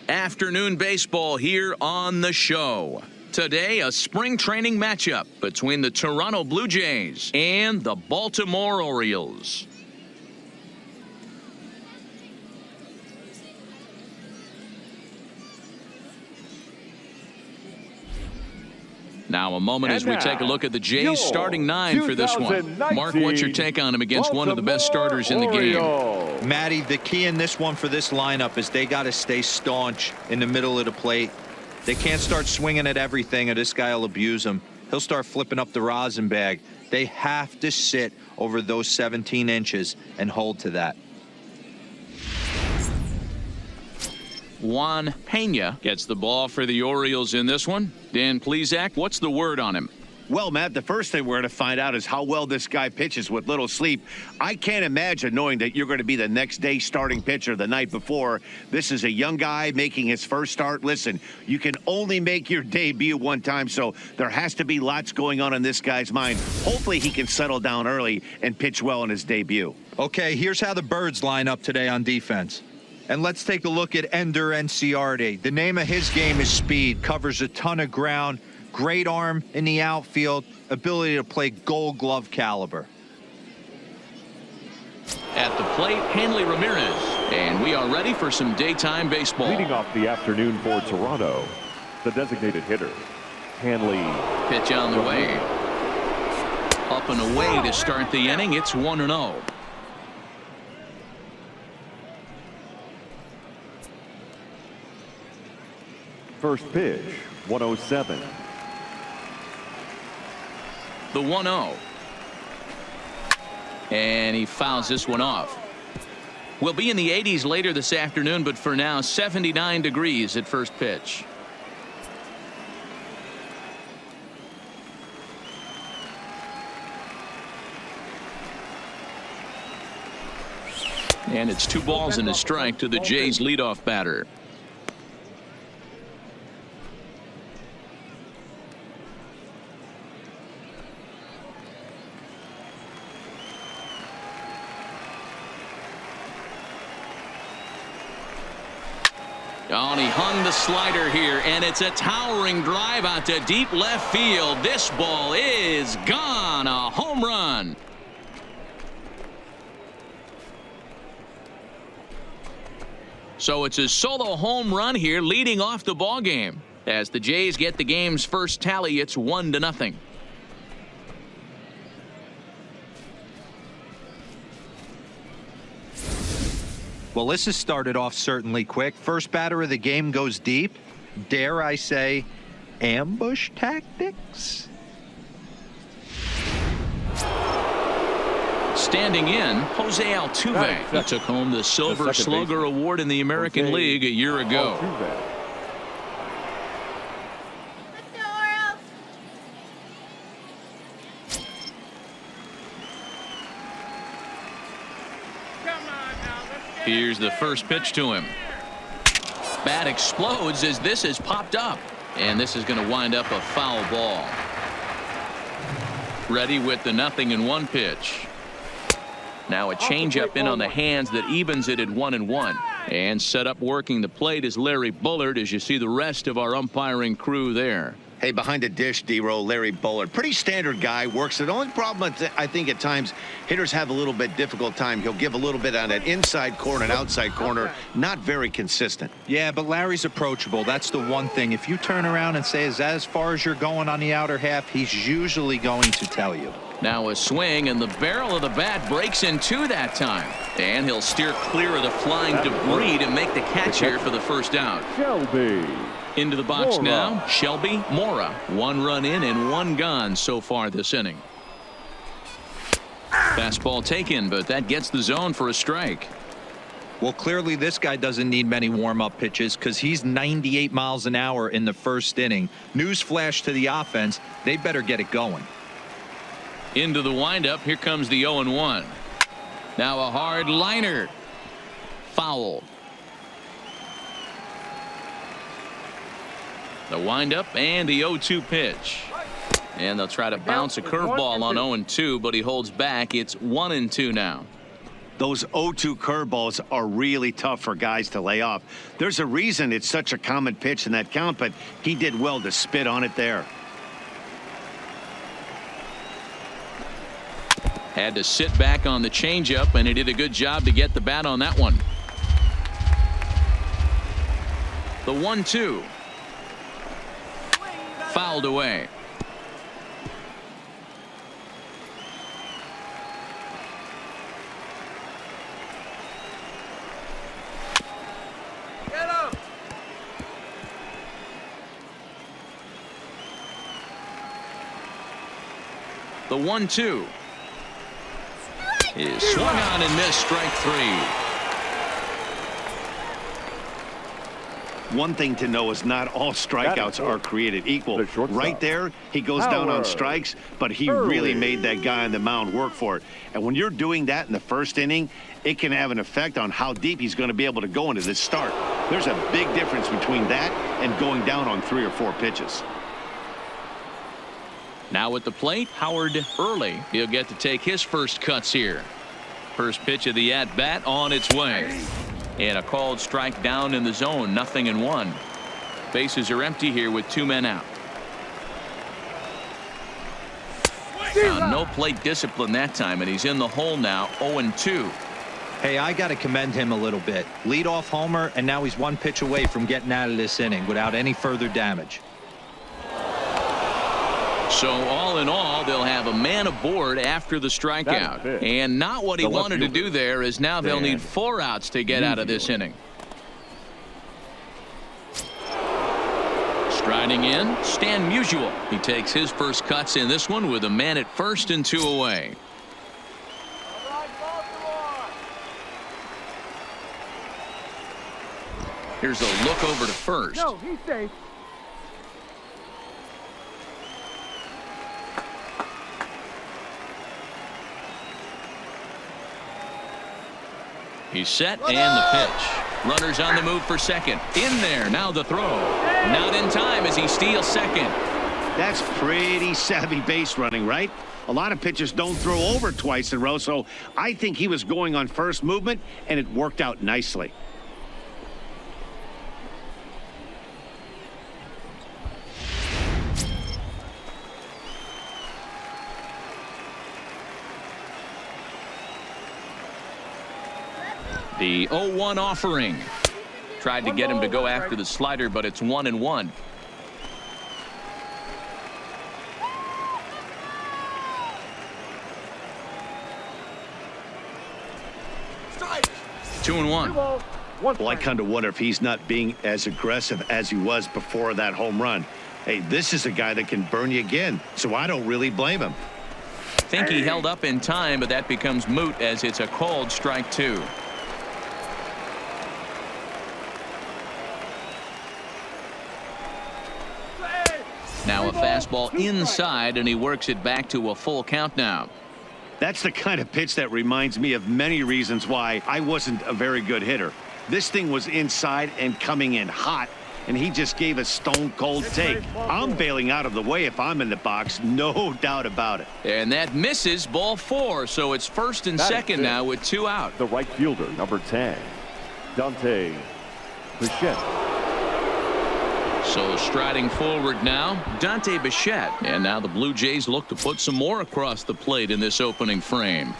Afternoon baseball here on the show. Today, a spring training matchup between the Toronto Blue Jays and the Baltimore Orioles. Now, a moment as we take a look at the Jays starting nine for this one. Mark, what's your take on him against one of the best starters in the game? Matty, the key in this one for this lineup is they got to stay staunch in the middle of the plate. They can't start swinging at everything or this guy will abuse them. He'll start flipping up the rosin bag. They have to sit over those 17 inches and hold to that. Juan Pena gets the ball for the Orioles in this one. Dan Plesac, what's the word on him? Well, Matt, the first thing we're going to find out is how well this guy pitches with little sleep. I can't imagine knowing that you're going to be the next day starting pitcher the night before. This is a young guy making his first start. Listen, you can only make your debut one time, so there has to be lots going on in this guy's mind. Hopefully he can settle down early and pitch well in his debut. Okay, here's how the Birds line up today on defense. And let's take a look at Ender Enciarte. The name of his game is speed, covers a ton of ground, great arm in the outfield, ability to play Gold Glove caliber. At the plate, Hanley Ramirez. And we are ready for some daytime baseball. Leading off the afternoon for Toronto, the designated hitter, Hanley. Pitch on the way. Up and away to start the inning. It's 1-0. First pitch, 107. The 1-0. And he fouls this one off. We'll be in the 80s later this afternoon, but for now, 79 degrees at first pitch. And it's 2 balls and a strike to the Jays leadoff batter. Oh, and he hung the slider here, and it's a towering drive out to deep left field. This ball is gone. A home run. So it's a solo home run here, leading off the ball game. As the Jays get the game's first tally, it's 1-0. Well, this has started off certainly quick. First batter of the game goes deep. Dare I say, ambush tactics? Standing in, Jose Altuve. He took home the Silver Slugger Award in the American League a year ago. Here's the first pitch to him. Bat explodes as this has popped up. And this is going to wind up a foul ball. Ready with the 0-1 pitch. Now a changeup in on the hands that evens it at 1-1. And set up working the plate is Larry Bullard as you see the rest of our umpiring crew there. Hey, behind the dish, D-Row, Larry Bullard. Pretty standard guy, works it. The only problem, I think, at times, hitters have a little bit difficult time. He'll give a little bit on that inside corner and outside corner. Not very consistent. Yeah, but Larry's approachable. That's the one thing. If you turn around and say, is that as far as you're going on the outer half, he's usually going to tell you. Now a swing, and the barrel of the bat breaks in two that time. And he'll steer clear of the flying debris to make the catch here for the first out. Shelby. Into the box now, Shelby Mora. 1 run in and 1 gone so far this inning. Fastball taken, but that gets the zone for a strike. Well, clearly this guy doesn't need many warm-up pitches because he's 98 miles an hour in the first inning. Newsflash to the offense, they better get it going. Into the windup, here comes the 0-1. Now a hard liner. Foul. The windup and the 0-2 pitch. And they'll try to bounce a curveball on 0-2, but he holds back. It's 1-2 now. Those 0-2 curveballs are really tough for guys to lay off. There's a reason it's such a common pitch in that count, but he did well to spit on it there. Had to sit back on the changeup, and he did a good job to get the bat on that one. The 1-2. Fouled away. The 1-2 is swung on and missed. Strike three. One thing to know is not all strikeouts are created equal. Right there, he goes down on strikes, but he really made that guy on the mound work for it. And when you're doing that in the first inning, it can have an effect on how deep he's going to be able to go into this start. There's a big difference between that and going down on 3 or 4 pitches. Now at the plate, Howard Early. He'll get to take his first cuts here. First pitch of the at-bat on its way. And a called strike down in the zone. 0-1. Bases are empty here with 2 men out. No plate discipline that time, and he's in the hole now. 0-2. Hey, I got to commend him a little bit. Leadoff homer, and now he's 1 pitch away from getting out of this inning without any further damage. So all in all, they'll have a man aboard after the strikeout. And not what he wanted to do there, is now they'll need 4 outs to get out of this inning. Striding in, Stan Musial. He takes his first cuts in this one with a man at first and 2 away. Here's a look over to first. No, he's safe. He's set, and the pitch. Runners on the move for second. In there, now the throw. Not in time as he steals second. That's pretty savvy base running, right? A lot of pitchers don't throw over twice in a row, so I think he was going on first movement, and it worked out nicely. The 0-1 offering. Tried to get him to go after the slider, but it's 1-1. Strike. 2-1. Well, I kind of wonder if he's not being as aggressive as he was before that home run. Hey, this is a guy that can burn you again, so I don't really blame him. Think he held up in time, but that becomes moot as it's a called strike 2. Now a fastball inside, and he works it back to a full count now. That's the kind of pitch that reminds me of many reasons why I wasn't a very good hitter. This thing was inside and coming in hot, and he just gave a stone-cold take. I'm bailing out of the way if I'm in the box, no doubt about it. And that misses, ball 4, so it's first and second now with 2 out. The right fielder, number 10, Dante Bichette. So striding forward now, Dante Bichette. And now the Blue Jays look to put some more across the plate in this opening frame.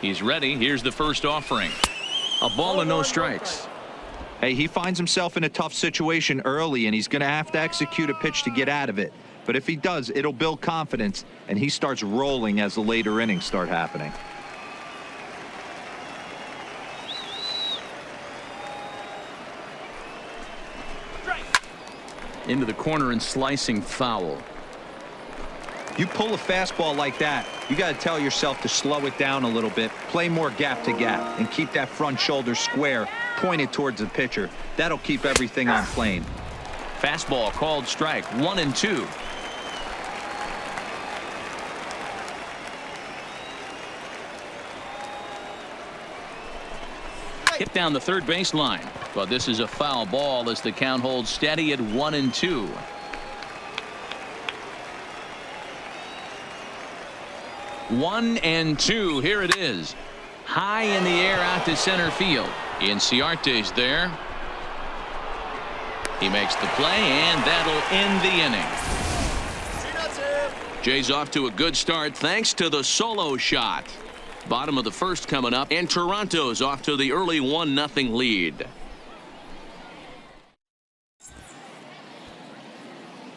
He's ready. Here's the first offering. A ball and no strikes. Hey, he finds himself in a tough situation early, and he's going to have to execute a pitch to get out of it. But if he does, it'll build confidence, and he starts rolling as the later innings start happening. Into the corner and slicing foul. You pull a fastball like that, you got to tell yourself to slow it down a little bit, play more gap to gap, and keep that front shoulder square pointed towards the pitcher. That'll keep everything on plane. Fastball called strike. 1-2. Hit down the third baseline, but this is a foul ball as the count holds steady at 1-2. 1-2. Here it is. High in the air out to center field. Inciarte's there. He makes the play, and that'll end the inning. Jay's off to a good start thanks to the solo shot. Bottom of the first coming up, and Toronto's off to the early 1-0 lead.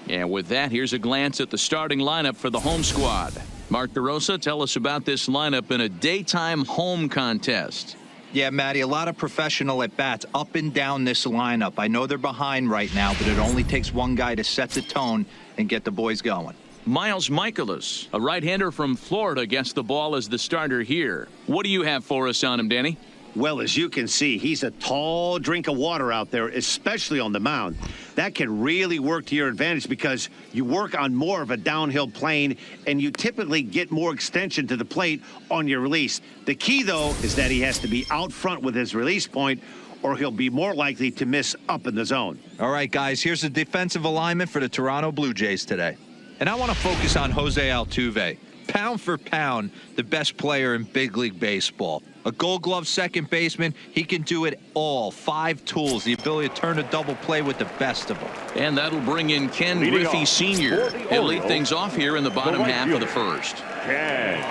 And with that, here's a glance at the starting lineup for the home squad. Mark DeRosa, tell us about this lineup in a daytime home contest. Yeah, Matty, a lot of professional at-bats up and down this lineup. I know they're behind right now, but it only takes one guy to set the tone and get the boys going. Miles Michaelis, a right-hander from Florida, gets the ball as the starter here. What do you have for us on him, Danny? Well, as you can see, he's a tall drink of water out there, especially on the mound. That can really work to your advantage because you work on more of a downhill plane and you typically get more extension to the plate on your release. The key, though, is that he has to be out front with his release point or he'll be more likely to miss up in the zone. All right, guys, here's the defensive alignment for the Toronto Blue Jays today. And I want to focus on Jose Altuve. Pound for pound, the best player in big league baseball. A Gold Glove second baseman, he can do it all. 5 tools, the ability to turn a double play with the best of them. And that'll bring in Ken Leading Griffey off Sr. for the He'll lead Orioles, things off here in the bottom right half of fielder, the first. Ken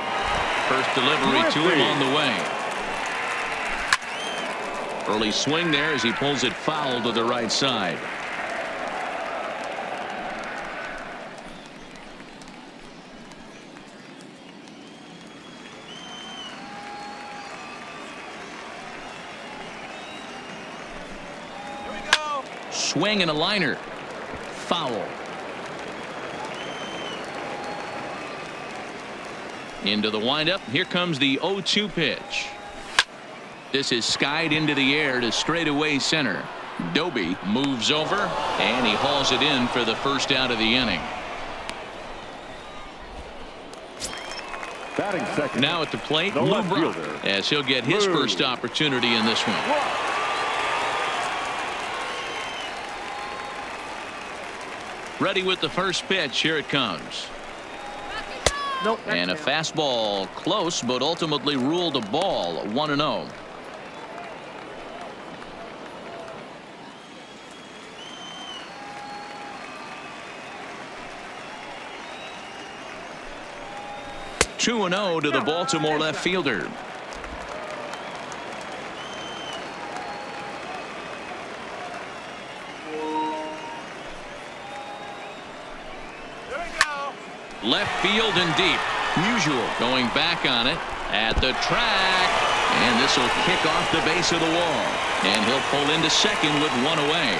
First delivery to him on the way. Early swing there as he pulls it foul to the right side. Swing and a liner. Foul. Into the windup. Here comes the 0-2 pitch. This is skied into the air to straightaway center. Doby moves over, and he hauls it in for the first out of the inning. batting second. Now at the plate, The Lou left Brock, fielder, as he'll get his Lou. first opportunity in this one. Ready with the first pitch. Here it comes. Nope. And a fastball close, but ultimately ruled a ball. 1-0. Two and 0 to the Baltimore left fielder. Left field and deep. Musial going back on it at the track, and this will kick off the base of the wall, and he'll pull into second with one away.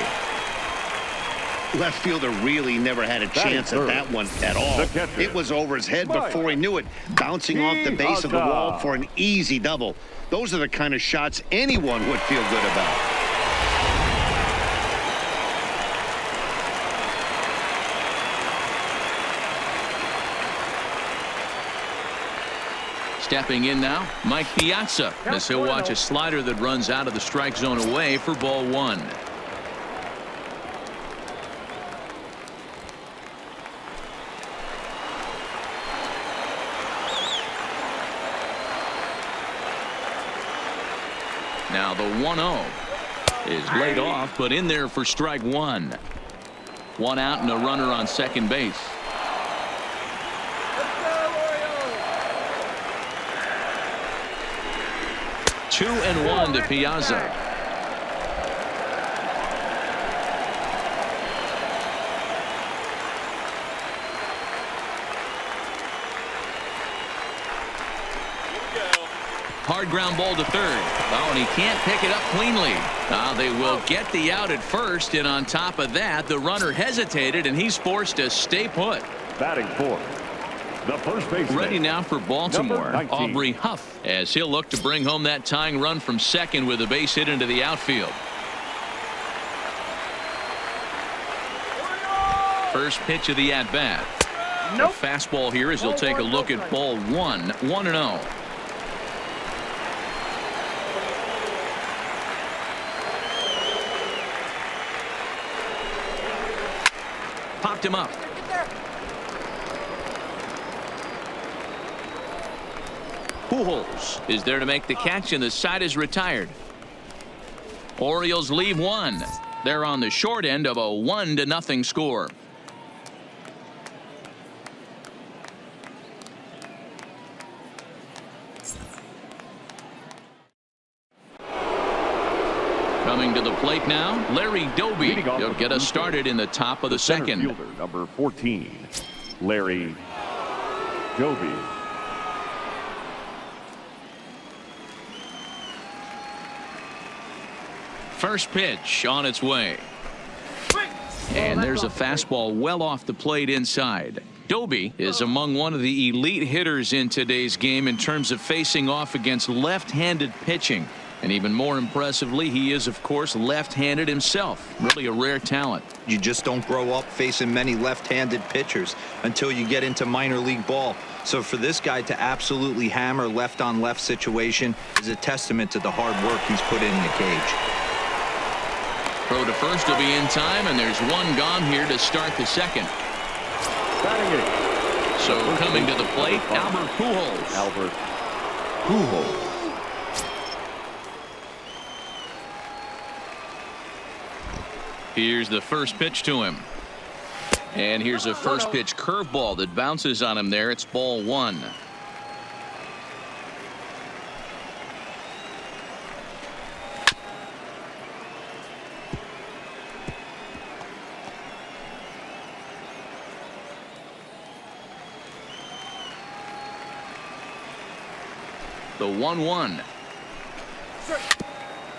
Left fielder really never had a chance at that one at all. It was over his head before he knew it, bouncing off the base of the wall for an easy double. Those are the kind of shots anyone would feel good about. Stepping in now, Mike Piazza, as he'll watch a slider that runs out of the strike zone away for ball one. Now the 1-0 is laid off, but in there for strike one. One out and a runner on second base. Two and one to Piazza. Hard ground ball to third. Oh, and he can't pick it up cleanly. Now they will get the out at first, and on top of that, the runner hesitated, and he's forced to stay put. Batting fourth, the first baseman. Ready now for Baltimore, Number 19. Aubrey Huff, as he'll look to bring home that tying run from second with a base hit into the outfield. First pitch of the at-bat. Nope. A fastball here as he'll take a look at ball one. 1-0. Popped him up. Pujols is there to make the catch, and the side is retired. Orioles leave one. They're on the short end of a 1-0 score. Coming to the plate now, Larry Doby. He'll get us started in the top of the second. Fielder, number 14, Larry Doby. First pitch on its way. And there's a fastball well off the plate inside. Doby is among one of the elite hitters in today's game in terms of facing off against left-handed pitching. And even more impressively, he is, of course, left-handed himself. Really a rare talent. You just don't grow up facing many left-handed pitchers until you get into minor league ball. So for this guy to absolutely hammer left-on-left situation is a testament to the hard work he's put in the cage. Throw to first will be in time, and there's one gone here to start the second. Batting it. So coming to the plate, Albert Pujols. Albert Pujols. Here's the first pitch to him. And here's a first pitch curveball that bounces on him there. It's ball one. The 1-1.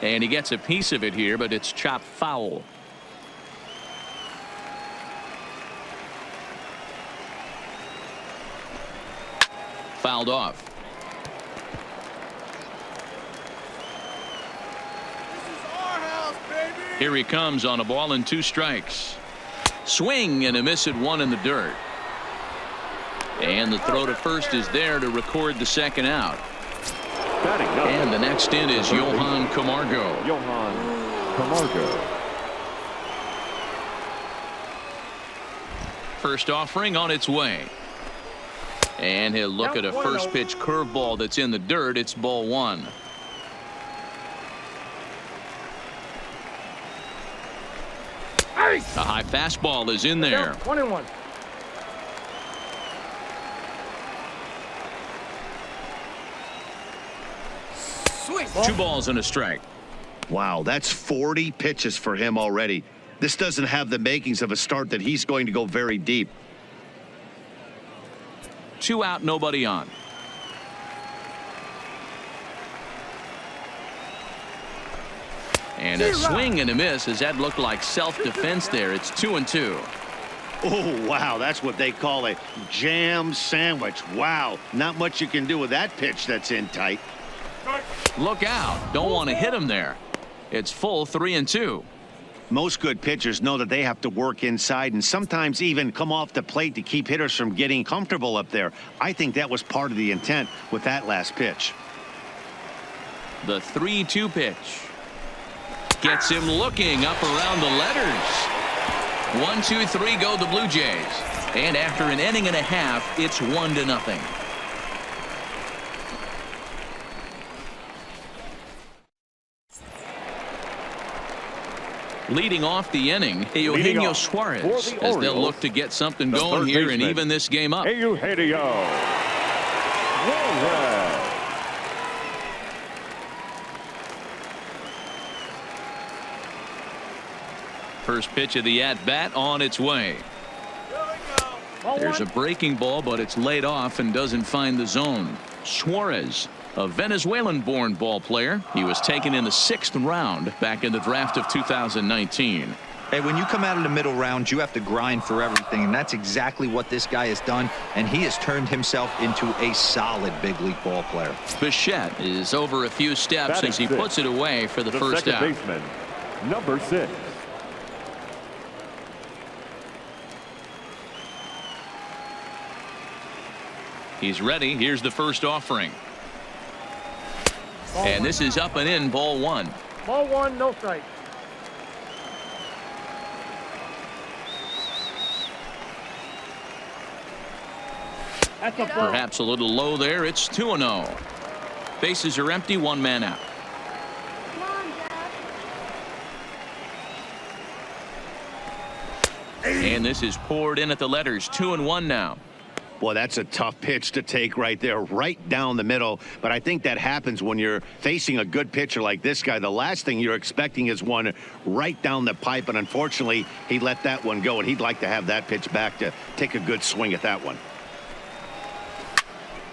And he gets a piece of it here, but it's chopped foul. Fouled off. Here he comes on a ball and 2 strikes. Swing and a miss at 1 in the dirt. And the throw to first is there to record the second out. And the next in is Johan Camargo. Johan Camargo. First offering on its way. And he'll look at a first pitch curveball that's in the dirt. It's ball one. A high fastball is in there. 1-1. Two balls and a strike. Wow, that's 40 pitches for him already. This doesn't have the makings of a start that he's going to go very deep. 2 out, nobody on. And a swing and a miss as that looked like self-defense there. It's 2-2. Oh, wow, that's what they call a jam sandwich. Wow, not much you can do with that pitch that's in tight. Look out. Don't want to hit him there. It's full 3-2. Most good pitchers know that they have to work inside and sometimes even come off the plate to keep hitters from getting comfortable up there. I think that was part of the intent with that last pitch. The 3-2 pitch. Gets him looking up around the letters. 1, 2, 3 go the Blue Jays. And after an inning and a half, it's 1-0. Leading off the inning, Eugenio Suarez, as they'll look to get something going here and even this game up. Eugenio Suarez. First pitch of the at-bat on its way. There's a breaking ball, but it's laid off and doesn't find the zone. Suarez, a Venezuelan-born ball player. He was taken in the 6th round back in the draft of 2019. Hey, when you come out of the middle round, you have to grind for everything, and that's exactly what this guy has done, and he has turned himself into a solid big league ball player. Bichette is over a few steps as he puts it away for the first out. Second baseman, number 6. He's ready. Here's the first offering. And this is up and in, ball one. Ball one, no strike. That's a ball. Perhaps a little low there. It's 2-0. Bases are empty, one man out. Come on, Dad. And this is poured in at the letters. 2-1 now. Boy, that's a tough pitch to take right there, right down the middle. But I think that happens when you're facing a good pitcher like this guy. The last thing you're expecting is one right down the pipe, and unfortunately, he let that one go, and he'd like to have that pitch back to take a good swing at that one.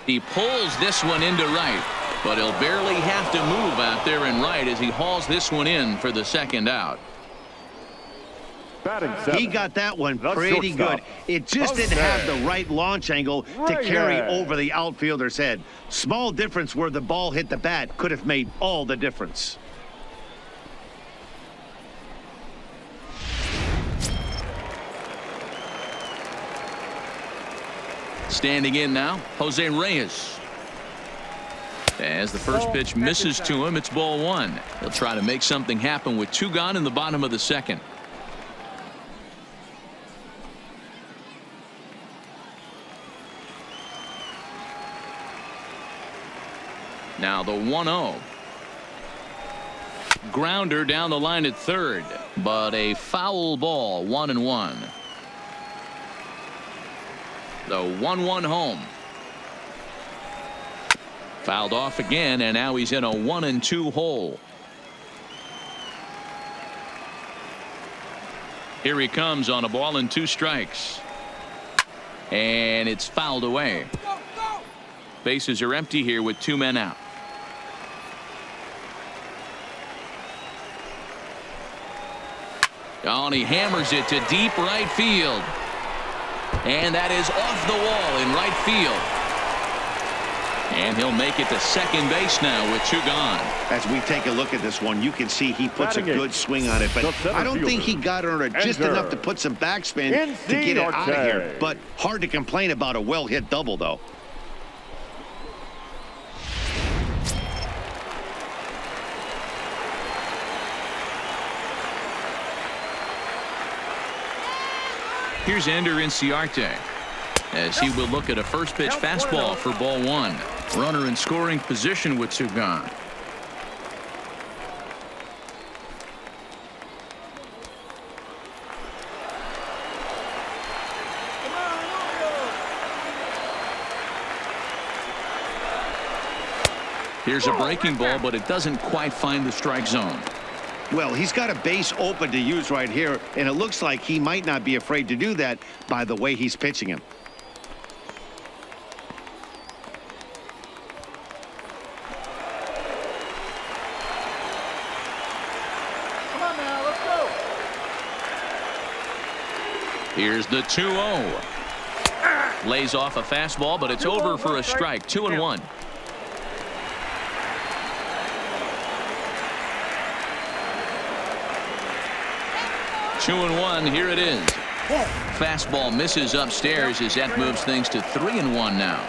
He pulls this one into right, but he'll barely have to move out there in right as he hauls this one in for the second out. Batting seventh. He got that one The pretty shortstop. good. It just didn't have the right launch angle to carry over the outfielder's head. Small difference where the ball hit the bat could have made all the difference. Standing in now, Jose Reyes. As the first pitch misses to him, it's ball one. He'll try to make something happen with two gone in the bottom of the second. Now the 1-0. Grounder down the line at third, but a foul ball, 1-1. The 1-1 home. Fouled off again, and now he's in a 1-2 hole. Here he comes on a ball and 2 strikes. And it's fouled away. Bases are empty here with 2 men out. Oh, and he hammers it to deep right field. And that is off the wall in right field. And he'll make it to second base now with 2 gone. As we take a look at this one, you can see he puts a good swing on it, but I don't think he got on it just enough to put some backspin to get it out of here. But hard to complain about a well-hit double, though. Here's Ender Inciarte as he will look at a first pitch fastball for ball 1. Runner in scoring position with 2 gone. Here's a breaking ball, but it doesn't quite find the strike zone. Well, he's got a base open to use right here, and it looks like he might not be afraid to do that by the way he's pitching him. Come on now, let's go. Here's the 2-0. Lays off a fastball, but it's over for a strike. 2-1. Two and 1. Here it is. Fastball misses upstairs as that moves things to 3-1 now.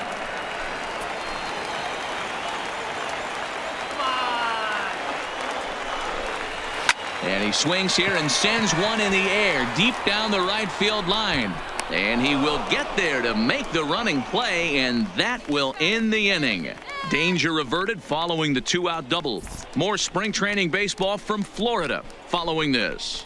And he swings here and sends one in the air deep down the right field line. And he will get there to make the running play, and that will end the inning. Danger averted following the 2-out double. More spring training baseball from Florida following this.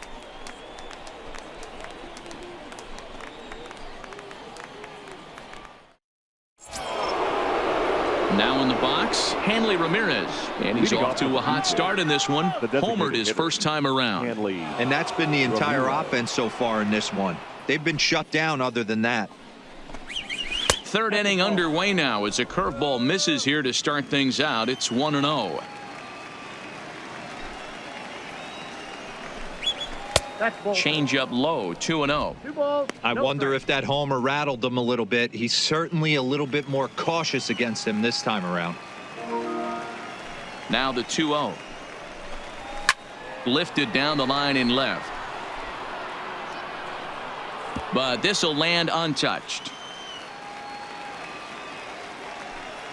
Now in the box, Hanley Ramirez, and he's off to a hot start in this one. Homered his first time around. And that's been the entire offense so far in this one. They've been shut down other than that. Third inning underway now as a curveball misses here to start things out. It's 1-0. Change up low, 2-0. I wonder if that homer rattled him a little bit. He's certainly a little bit more cautious against him this time around. Now the 2-0. Lifted down the line in left. But this will land untouched.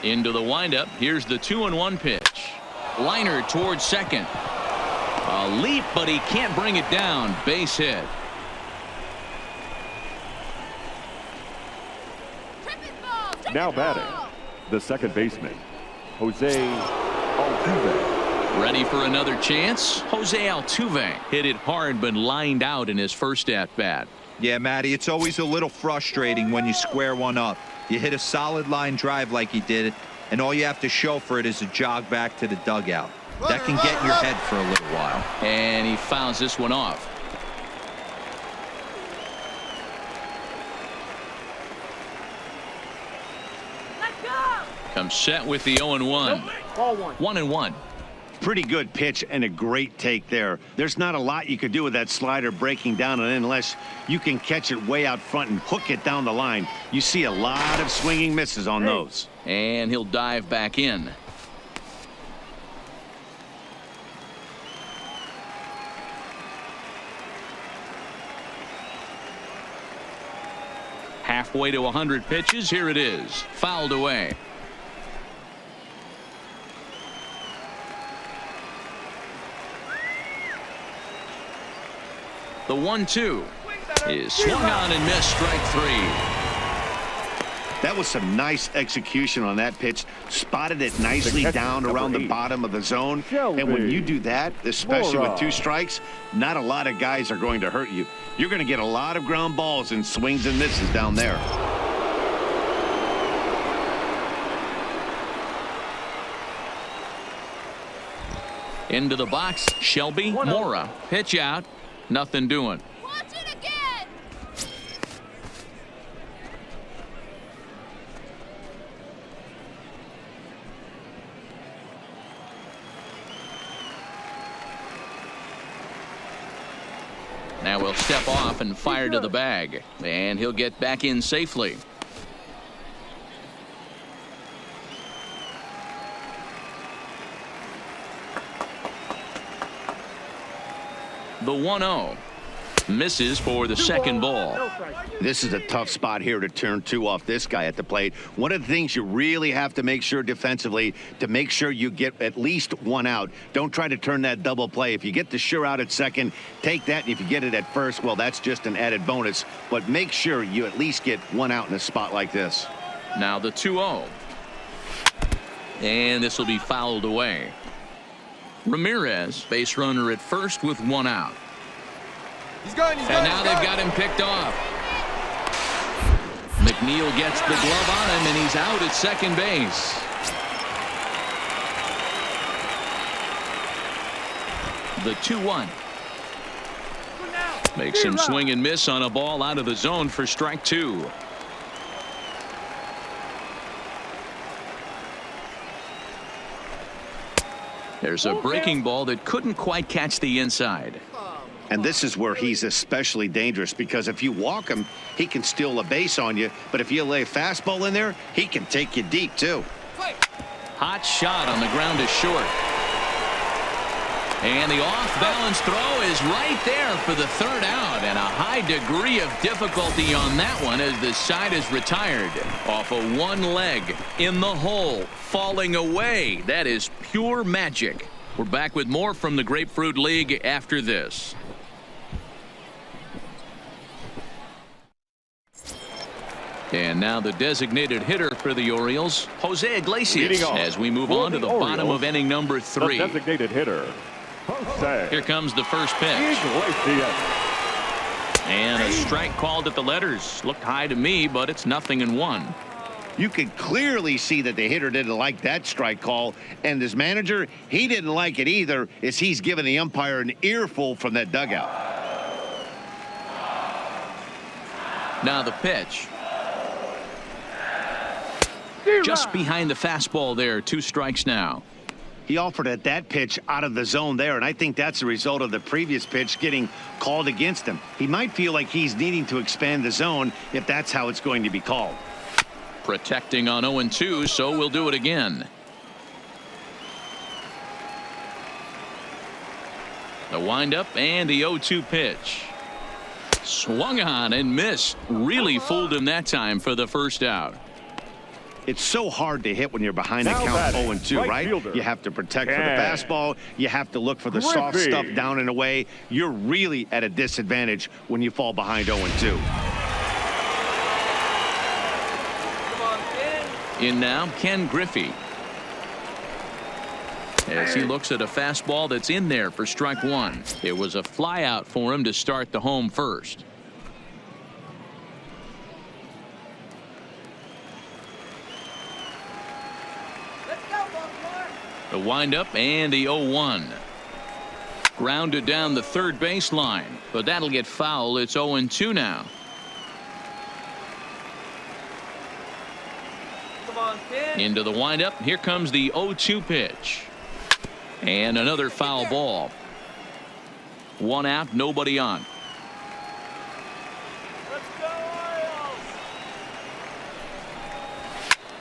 Into the windup. Here's the 2-1 pitch. Liner towards second. A leap, but he can't bring it down. Base hit. Now batting, the second baseman, Jose Altuve. Ready for another chance? Jose Altuve hit it hard but lined out in his first at-bat. Yeah, Matty, it's always a little frustrating when you square one up. You hit a solid line drive like he did, and all you have to show for it is a jog back to the dugout. That can get in your head for a little while. And he fouls this one off. Let's go. Comes set with the 0-1. Ball one. 1-1. Pretty good pitch and a great take there. There's not a lot you could do with that slider breaking down, and unless you can catch it way out front and hook it down the line, you see a lot of swinging misses on those. And he'll dive back in. Halfway to 100 pitches. Here it is. Fouled away. The 1-2 is swung on and missed. Strike three. That was some nice execution on that pitch. Spotted it nicely down around the bottom of the zone. And when you do that, especially with two strikes, not a lot of guys are going to hurt you. You're going to get a lot of ground balls and swings and misses down there. Into the box. Shelby Mora. Pitch out. Nothing doing. Watch it again. Now we'll step off and fire to the bag. And he'll get back in safely. The 1-0 misses for the second ball. This is a tough spot here to turn two off this guy at the plate. One of the things you really have to make sure defensively, to make sure you get at least one out. Don't try to turn that double play. If you get the sure out at second, take that. And if you get it at first, well, that's just an added bonus. But make sure you at least get one out in a spot like this. Now the 2-0. And this will be fouled away. Ramirez, base runner at first with one out. He's going. And now they've got him picked off. McNeil gets the glove on him, and he's out at second base. The 2-1. Makes him swing and miss on a ball out of the zone for strike two. There's a breaking ball that couldn't quite catch the inside. And this is where he's especially dangerous, because if you walk him, he can steal a base on you. But if you lay a fastball in there, he can take you deep, too. Hot shot on the ground is short. And the off-balance throw is right there for the third out. And a high degree of difficulty on that one as the side is retired. Off of one leg, in the hole, falling away. That is pure magic. We're back with more from the Grapefruit League after this. And now the designated hitter for the Orioles, Jose Iglesias, as we move on to the bottom of inning number 3. The designated hitter, Jose. Here comes the first pitch. Iglesias. And a strike called at the letters. Looked high to me, but it's 0-1. You can clearly see that the hitter didn't like that strike call, and his manager, he didn't like it either, as he's giving the umpire an earful from that dugout. Now the pitch. Just behind the fastball there. 2 strikes now. He offered at that pitch out of the zone there, and I think that's a result of the previous pitch getting called against him. He might feel like he's needing to expand the zone if that's how it's going to be called. Protecting on 0-2, so we'll do it again. The windup and the 0-2 pitch. Swung on and missed. Really fooled him that time for the first out. It's so hard to hit when you're behind a count 0-2, right? You have to protect for the fastball. You have to look for the soft stuff down and away. You're really at a disadvantage when you fall behind 0-2. In now, Ken Griffey. as he looks at a fastball that's in there for strike one. It was a flyout for him to start the home first. Let's go, Baltimore. The windup and the 0-1. Grounded down the third baseline, but that'll get foul. It's 0-2 now. Come on, kid. Into the windup. Here comes the 0-2 pitch. And another foul ball. One out, nobody on. Let's go, Orioles.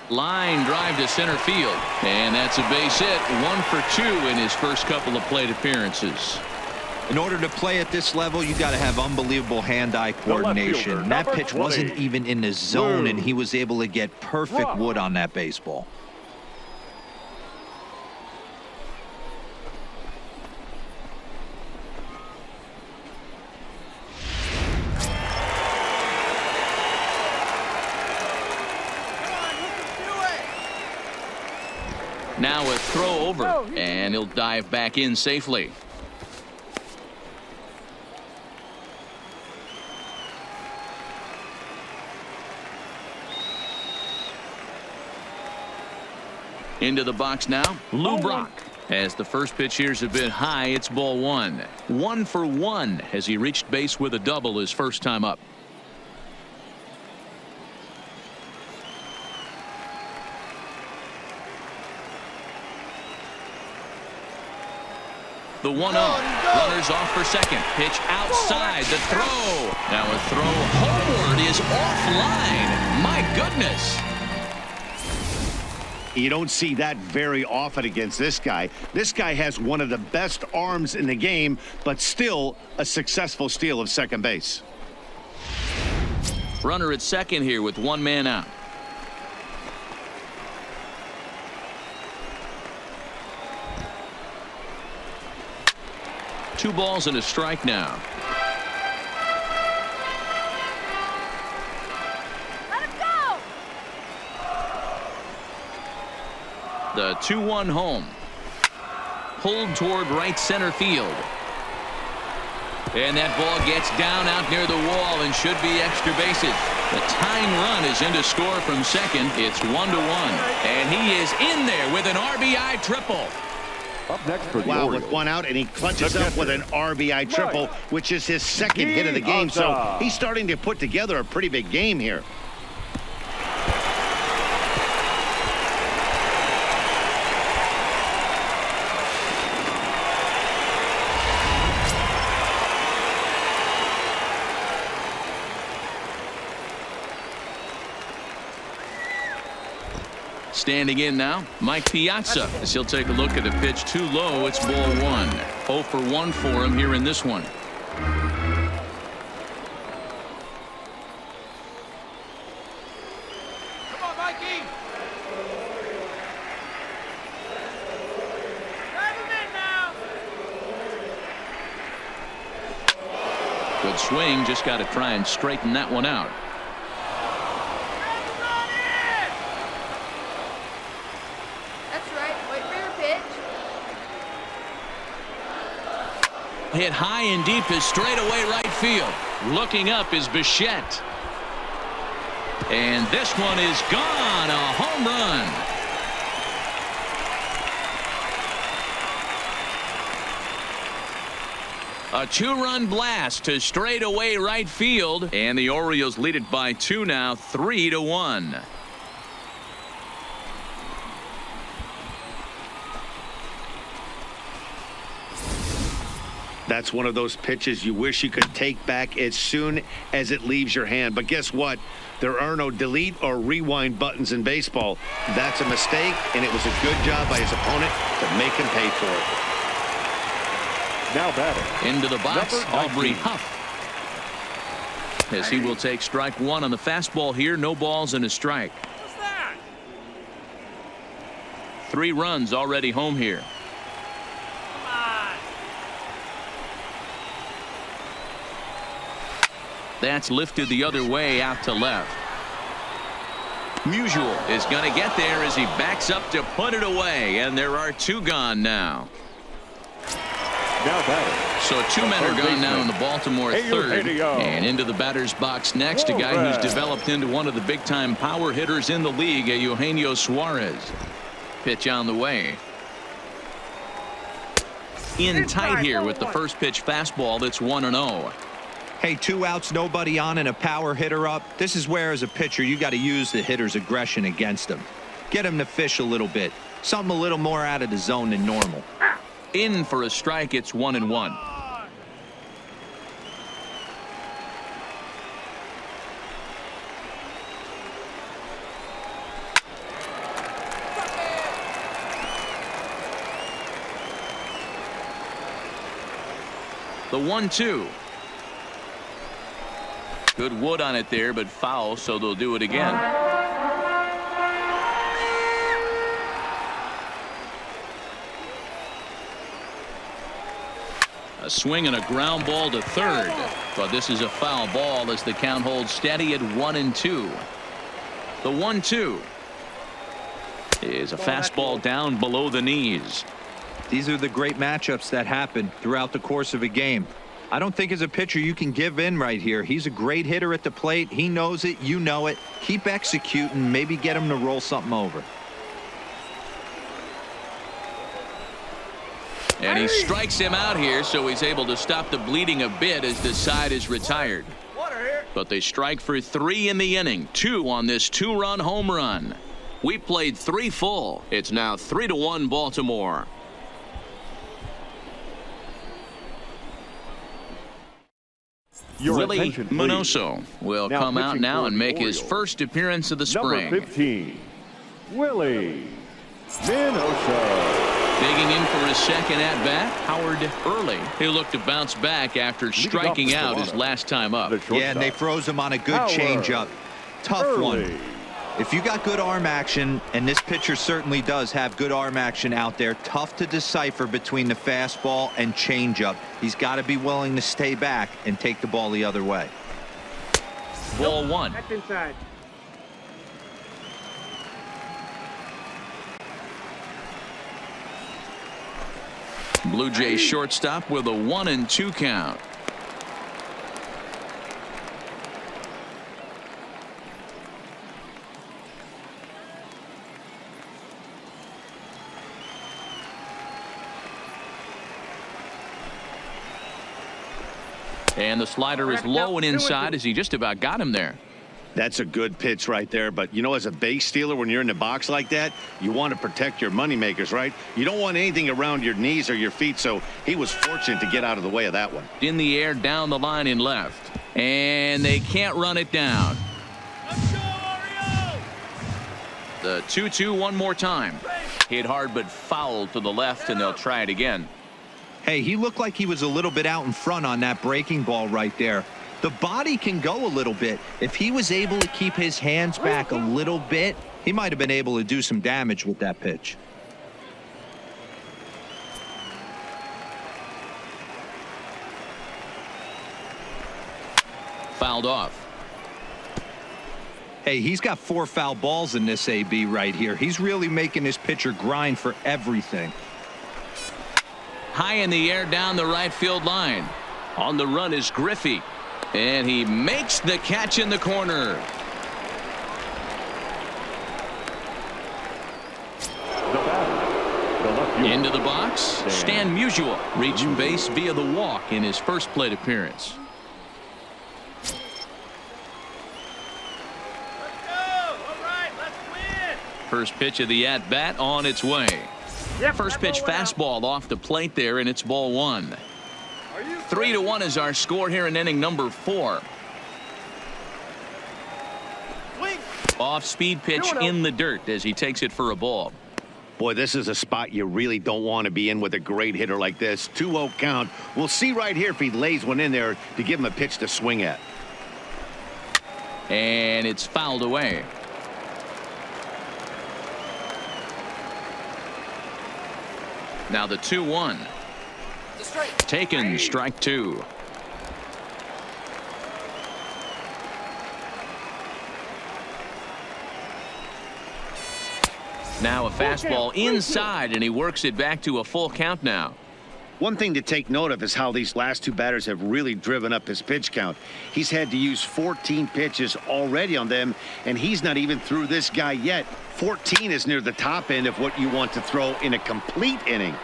Line drive to center field. And that's a base hit. 1 for 2 in his first couple of plate appearances. In order to play at this level, you got to have unbelievable hand-eye coordination. That pitch wasn't even in the zone, and he was able to get perfect wood on that baseball. Now a throw over, and he'll dive back in safely. Into the box now, Lou Brock. As the first pitch here's a bit high, it's ball one. 1 for 1 as he reached base with a double his first time up. The 1-0. Runners off for second. Pitch outside. The throw. Now a throw homeward is offline. My goodness. You don't see that very often against this guy. This guy has one of the best arms in the game, but still a successful steal of second base. Runner at second here with one man out. Two balls and a strike now. Let him go. The 2-1 home. Pulled toward right center field. And that ball gets down out near the wall and should be extra bases. The tying run is in to score from second. It's 1-1. And he is in there with an RBI triple. Up next for the Wow, Orioles. with one out, and he clutches up with an RBI triple, which is his second hit of the game. So he's starting to put together a pretty big game here. Standing in now, Mike Piazza, as he'll take a look at a pitch too low. It's ball one. 0 for 1 for him here in this one. Come on, Mikey. Drive him in now. Good swing, just got to try and straighten that one out. That's right. Wait for your pitch. Hit high and deep to straightaway right field. Looking up is Bichette. And this one is gone. A home run. A 2-run blast to straightaway right field. And the Orioles lead it by 2 now, 3-1. That's one of those pitches you wish you could take back as soon as it leaves your hand. But guess what? There are no delete or rewind buttons in baseball. That's a mistake, and it was a good job by his opponent to make him pay for it. Now batting. Into the box, Number 19. Aubrey Huff. As he will take strike one on the fastball here. No balls and a strike. What's that? 3 runs already home here. Come on. That's lifted the other way out to left. Musial is going to get there as he backs up to put it away, and there are 2 gone now. Now batting. So 2 men are gone now in the Baltimore third. Eugenio. And into the batter's box next, a guy who's developed into one of the big-time power hitters in the league, Eugenio Suarez. Pitch on the way. In tight here with the first pitch fastball. That's 1-0. Hey, 2 outs, nobody on, and a power hitter up. This is where, as a pitcher, you got to use the hitter's aggression against him. Get him to fish a little bit. Something a little more out of the zone than normal. In for a strike. It's 1-1. The 1-2. Good wood on it there, but foul, so they'll do it again. A swing and a ground ball to third, but this is a foul ball as the count holds steady at 1-2. The 1-2 is a fastball down below the knees. These are the great matchups that happen throughout the course of a game. I don't think as a pitcher you can give in right here. He's a great hitter at the plate. He knows it. You know it. Keep executing. Maybe get him to roll something over. And he strikes him out here, so he's able to stop the bleeding a bit as the side is retired. But they strike for 3 in the inning. 2 on this 2-run home run. We played 3 full. It's now 3-1 Baltimore. Your Willie attention, please. Minoso will Now come out pitching now for and the make his Orioles. first appearance of the spring. Number 15, Willie Minoso. Digging in for his second at-bat, Howard Early. He'll look to bounce back after striking out his last time up. Yeah, and they froze him on a good Howard changeup. Tough Early. one. If you got good arm action, and this pitcher certainly does have good arm action out there, tough to decipher between the fastball and changeup. He's got to be willing to stay back and take the ball the other way. Ball 1. That's inside. Blue Jays shortstop with a 1-2 count. And the slider is low and inside as he just about got him there. That's a good pitch right there. But, you know, as a base stealer, when you're in the box like that, you want to protect your moneymakers, right? You don't want anything around your knees or your feet. So he was fortunate to get out of the way of that one. In the air, down the line in left. And they can't run it down. Let's go, Oreo! The 2-2 one more time. Hit hard but foul to the left, and they'll try it again. Hey, he looked like he was a little bit out in front on that breaking ball right there. The body can go a little bit. If he was able to keep his hands back a little bit, he might have been able to do some damage with that pitch. Fouled off. Hey, he's got 4 foul balls in this AB right here. He's really making this pitcher grind for everything. High in the air down the right field line. On the run is Griffey. And he makes the catch in the corner. The batter, the left fielder. Into the box, Stan Musial reached base via the walk in his first plate appearance. Let's go! All right, let's win! First pitch of the at-bat on its way. Yep, First that pitch ball went out. fastball off the plate there, and it's ball 1. Are you 3-1 is our score here in inning number 4. swing? Off-speed pitch 2-0. in the dirt as he takes it for a ball. Boy, this is a spot you really don't want to be in with a great hitter like this. 2-0 count. We'll see right here if he lays one in there to give him a pitch to swing at. And it's fouled away. Now the 2-1. Taken, strike 2. Now a fastball inside, and he works it back to a full count now. One thing to take note of is how these last two batters have really driven up his pitch count. He's had to use 14 pitches already on them, and he's not even through this guy yet. 14 is near the top end of what you want to throw in a complete inning.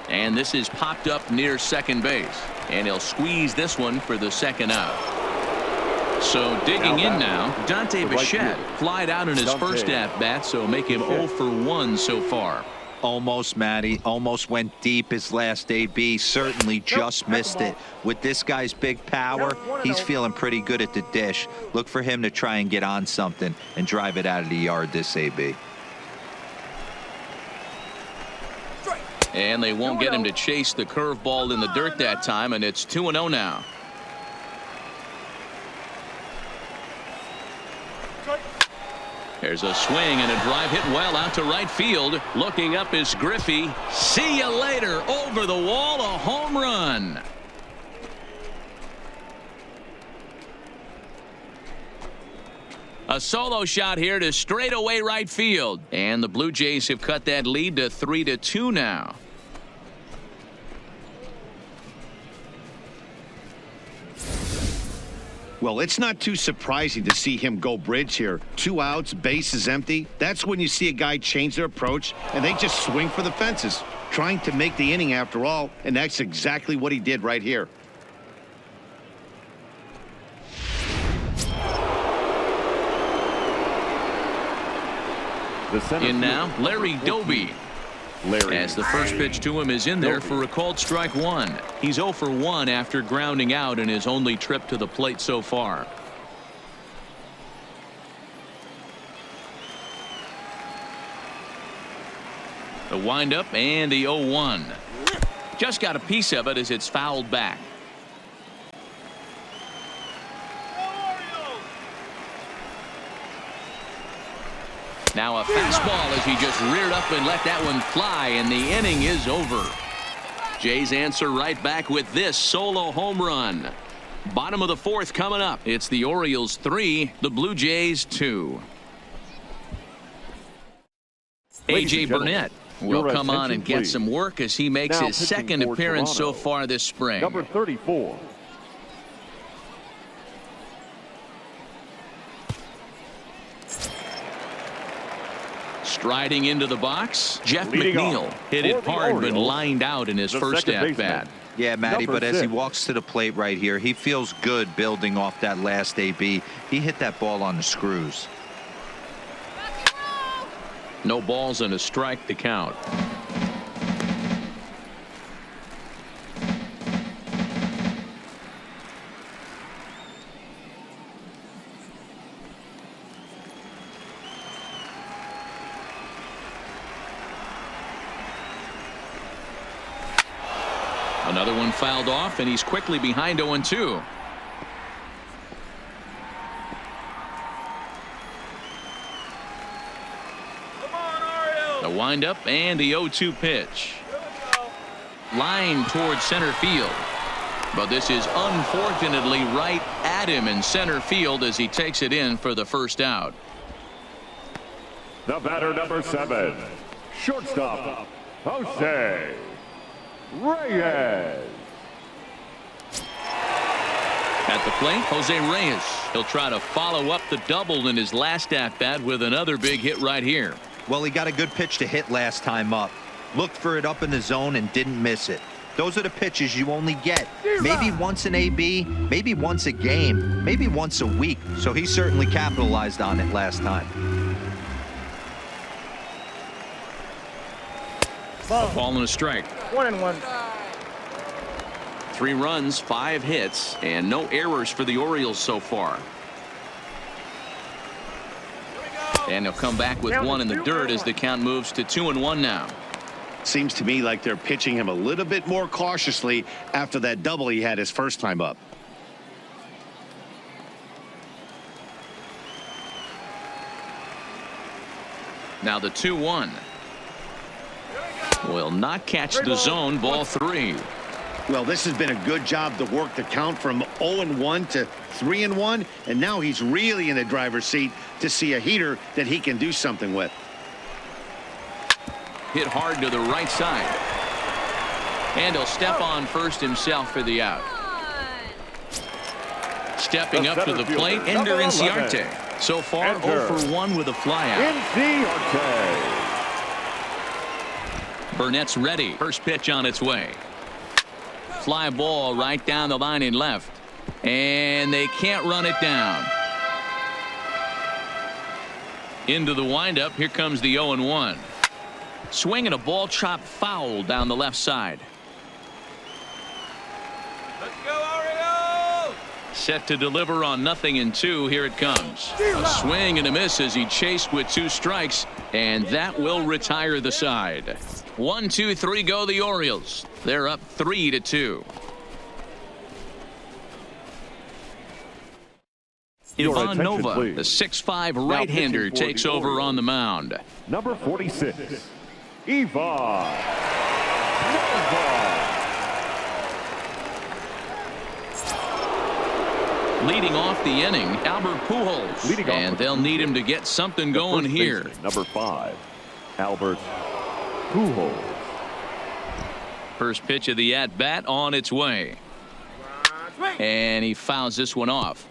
And this is popped up near second base. And he'll squeeze this one for the second out. So digging in now, Dante Bichette flied out in his first at-bat, so make him 0 for 1 so far. Almost, Matty. Almost went deep his last AB. Certainly just missed it. With this guy's big power, he's feeling pretty good at the dish. Look for him to try and get on something and drive it out of the yard this AB. And they won't get him to chase the curveball in the dirt that time, and it's 2-0 now. There's a swing and a drive hit well out to right field. Looking up is Griffey. See you later. Over the wall, a home run. A solo shot here to straightaway right field. And the Blue Jays have cut that lead to 3-2 now. Well, it's not too surprising to see him go bridge here. 2 outs, base is empty. That's when you see a guy change their approach, and they just swing for the fences, trying to make the inning after all, and that's exactly what he did right here. In now, Larry Doby. As the first pitch to him is in there for a called strike 1. He's 0 for 1 after grounding out in his only trip to the plate so far. The windup and the 0-1. Just got a piece of it as it's fouled back. Now a fastball as he just reared up and let that one fly, and the inning is over. Jays answer right back with this solo home run. Bottom of the 4th coming up. It's the Orioles 3, the Blue Jays 2. A.J. Burnett will come on and get some work as he makes his second appearance so far this spring. Number 34. Striding into the box, Jeff Leading McNeil off hit it for the hard but Orioles, lined out in his the first second at-bat. Yeah, Matty, Number but as he 6. walks to the plate right here, he feels good building off that last AB. He hit that ball on the screws. No balls and a strike to count. Another one fouled off, and he's quickly behind 0-2. Come on, Orioles. The windup and the 0-2 pitch. Here we go. Line towards center field. But this is unfortunately right at him in center field as he takes it in for the first out. The batter, number 7. Shortstop, Jose Reyes. At the plate, Jose Reyes. He'll try to follow up the double in his last at-bat with another big hit right here. Well, he got a good pitch to hit last time up. Looked for it up in the zone and didn't miss it. Those are the pitches you only get maybe once an AB, maybe once a game, maybe once a week. So he certainly capitalized on it last time. Ball and a strike. 1-1. 3 runs, 5 hits, and no errors for the Orioles so far. And he'll come back with one in the dirt as the count moves to 2-1 now. Seems to me like they're pitching him a little bit more cautiously after that double he had his first time up. Now the 2-1. Will not catch the zone. Ball 3. Well, this has been a good job to work the count from 0-1 to 3-1, and now he's really in the driver's seat to see a heater that he can do something with. Hit hard to the right side. And he'll step on first himself for the out. Stepping up to the plate, Ender Inciarte. So far, 0 for 1 with a flyout. Inciarte. Burnett's ready. First pitch on its way. Fly ball right down the line in left. And they can't run it down. Into the windup. Here comes the 0-1. Swing and a ball chopped foul down the left side. Let's go, Orioles! Set to deliver on 0-2. Here it comes. A swing and a miss as he chased with 2 strikes, and that will retire the side. 1, 2, 3 go the Orioles. They're up 3-2. Your Ivan attention, Nova, please. the 6'5" Now right-hander, pitching for takes the over Orioles. on the mound. Number 46, Ivan Nova. Leading off the inning, Albert Pujols. Leading off And with they'll need him to get something going First here. baseman, number 5, Albert Pujols. First pitch of the at-bat on its way. And he fouls this one off.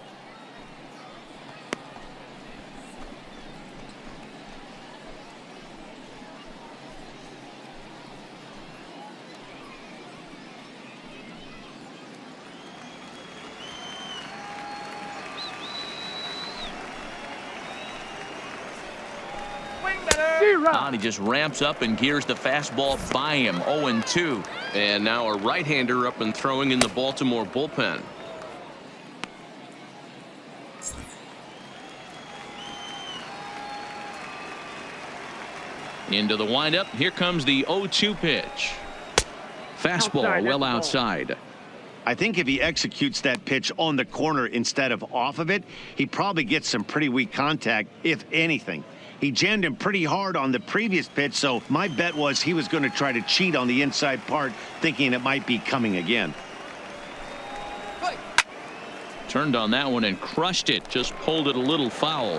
Swing better! He just ramps up and gears the fastball by him. 0-2. And now a right-hander up and throwing in the Baltimore bullpen. Into the windup. Here comes the 0-2 pitch. Fastball well outside. I think if he executes that pitch on the corner instead of off of it, he probably gets some pretty weak contact, if anything. He jammed him pretty hard on the previous pitch, so my bet was he was going to try to cheat on the inside part, thinking it might be coming again. Turned on that one and crushed it. Just pulled it a little foul.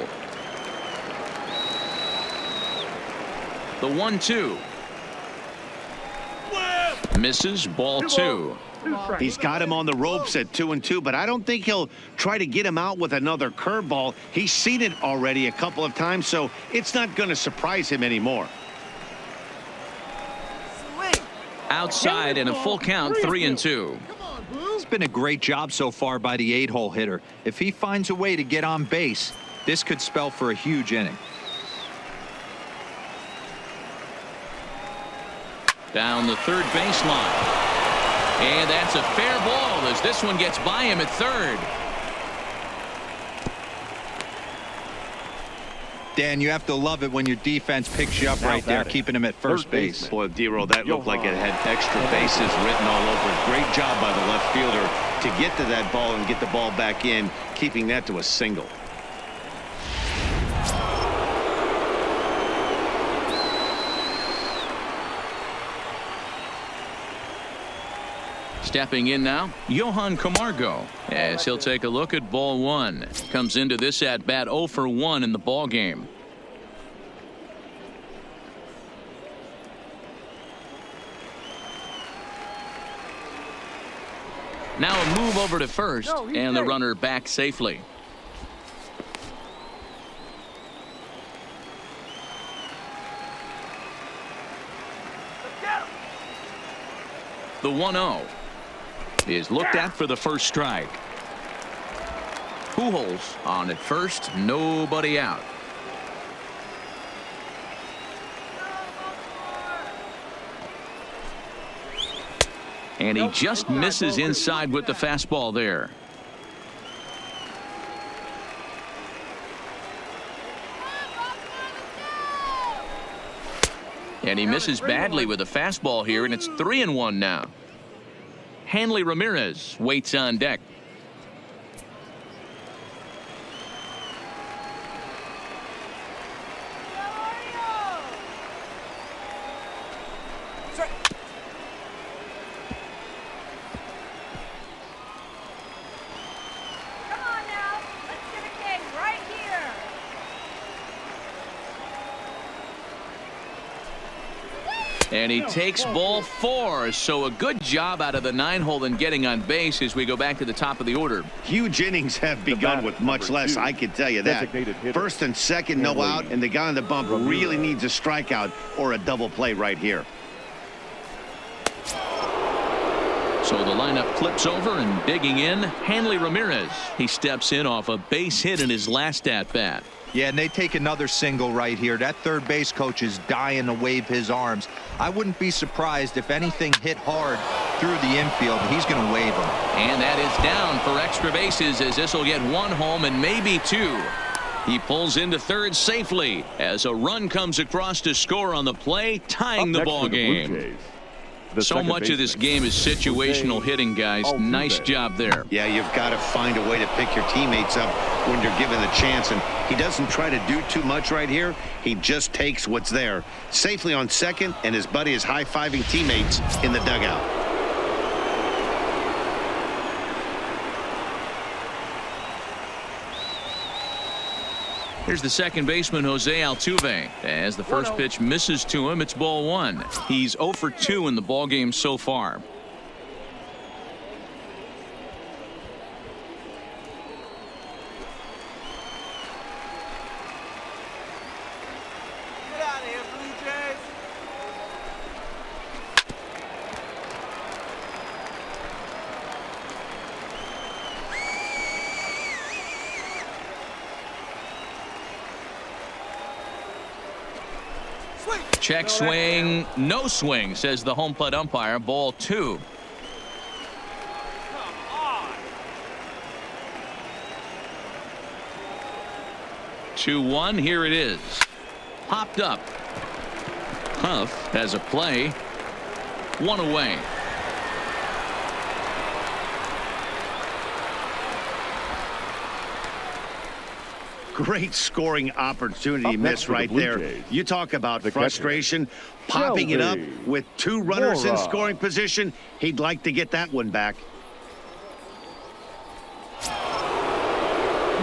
The 1-2. Misses. Ball 2. He's got him on the ropes at 2-2, but I don't think he'll try to get him out with another curveball. He's seen it already a couple of times, so it's not going to surprise him anymore. Outside and a full count. 3-2. It's been a great job so far by the 8-hole hitter. If he finds a way to get on base, this could spell for a huge inning. Down the third baseline. And that's a fair ball as this one gets by him at third. Dan, you have to love it when your defense picks you up Now right there, batting. keeping him at first Third base. baseman. Boy, D-Roll, that looked like it had extra bases written all over it. Great job by the left fielder to get to that ball and get the ball back in, keeping that to a single. Stepping in now, Johan Camargo, as he'll take a look at ball 1. Comes into this at bat 0 for 1 in the ball game. Now a move over to first, and the runner back safely. The 1-0 is looked at for the first strike. Pujols on at first, nobody out. And he just misses inside with the fastball there. And he misses badly with a fastball here, and it's 3-1 now. Hanley Ramirez waits on deck. And he takes ball 4. So a good job out of the 9-hole in getting on base as we go back to the top of the order. Huge innings have begun with much less, I can tell you that. First and second, no out, and the guy on the bump really needs a strikeout or a double play right here. So the lineup flips over, and digging in, Hanley Ramirez. He steps in off a base hit in his last at-bat. Yeah, and they take another single right here. That third base coach is dying to wave his arms. I wouldn't be surprised if anything hit hard through the infield. He's going to wave them. And that is down for extra bases, as this will get 1 home and maybe 2. He pulls into third safely as a run comes across to score on the play, tying the ball game. So much of this game is situational hitting, guys. Nice job there. Yeah, you've got to find a way to pick your teammates up when you're given the chance, and he doesn't try to do too much right here. He just takes what's there. Safely on second, and his buddy is high-fiving teammates in the dugout. Here's the second baseman, Jose Altuve. As the first pitch misses to him, it's ball 1. He's 0 for 2 in the ball game so far. Get out of here, Blue Jays. Check swing, no swing, says the home plate umpire. Ball 2. Come on. 2-1. Here it is. Popped up. Huff has a play. 1 away. Great scoring opportunity missed right there. You talk about frustration, popping it up with 2 runners in scoring position. He'd like to get that one back.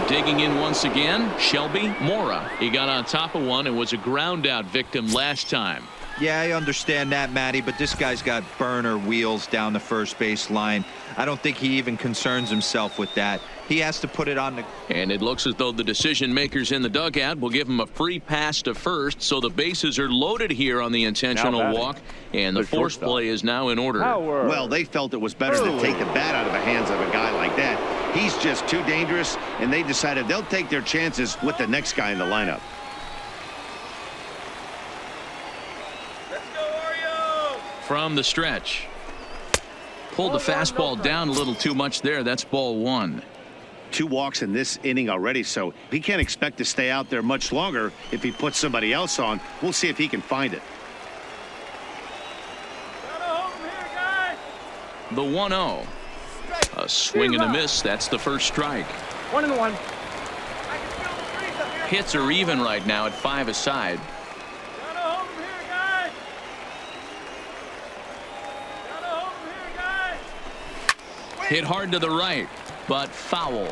Digging in once again, Shelby Mora. He got on top of one and was a ground out victim last time. Yeah, I understand that, Matty, but this guy's got burner wheels down the first base line. I don't think he even concerns himself with that. He has to put it on the... And it looks as though the decision makers in the dugout will give him a free pass to first, so the bases are loaded here on the intentional walk, and the force play is now in order. Well, they felt it was better to take the bat out of the hands of a guy like that. He's just too dangerous, and they decided they'll take their chances with the next guy in the lineup. Let's go, Orioles. From the stretch. Pulled the fastball down a little too much there. That's ball 1. 2 walks in this inning already, so he can't expect to stay out there much longer if he puts somebody else on. We'll see if he can find it. Gotta hold him here, guys. The 1-0. A swing and a miss. That's the first strike. 1-1. I can feel the breeze up here. Hits are even right now at 5 aside. Gotta hold him here, guys. Gotta hold him here, guys. Hit hard to the right, but foul.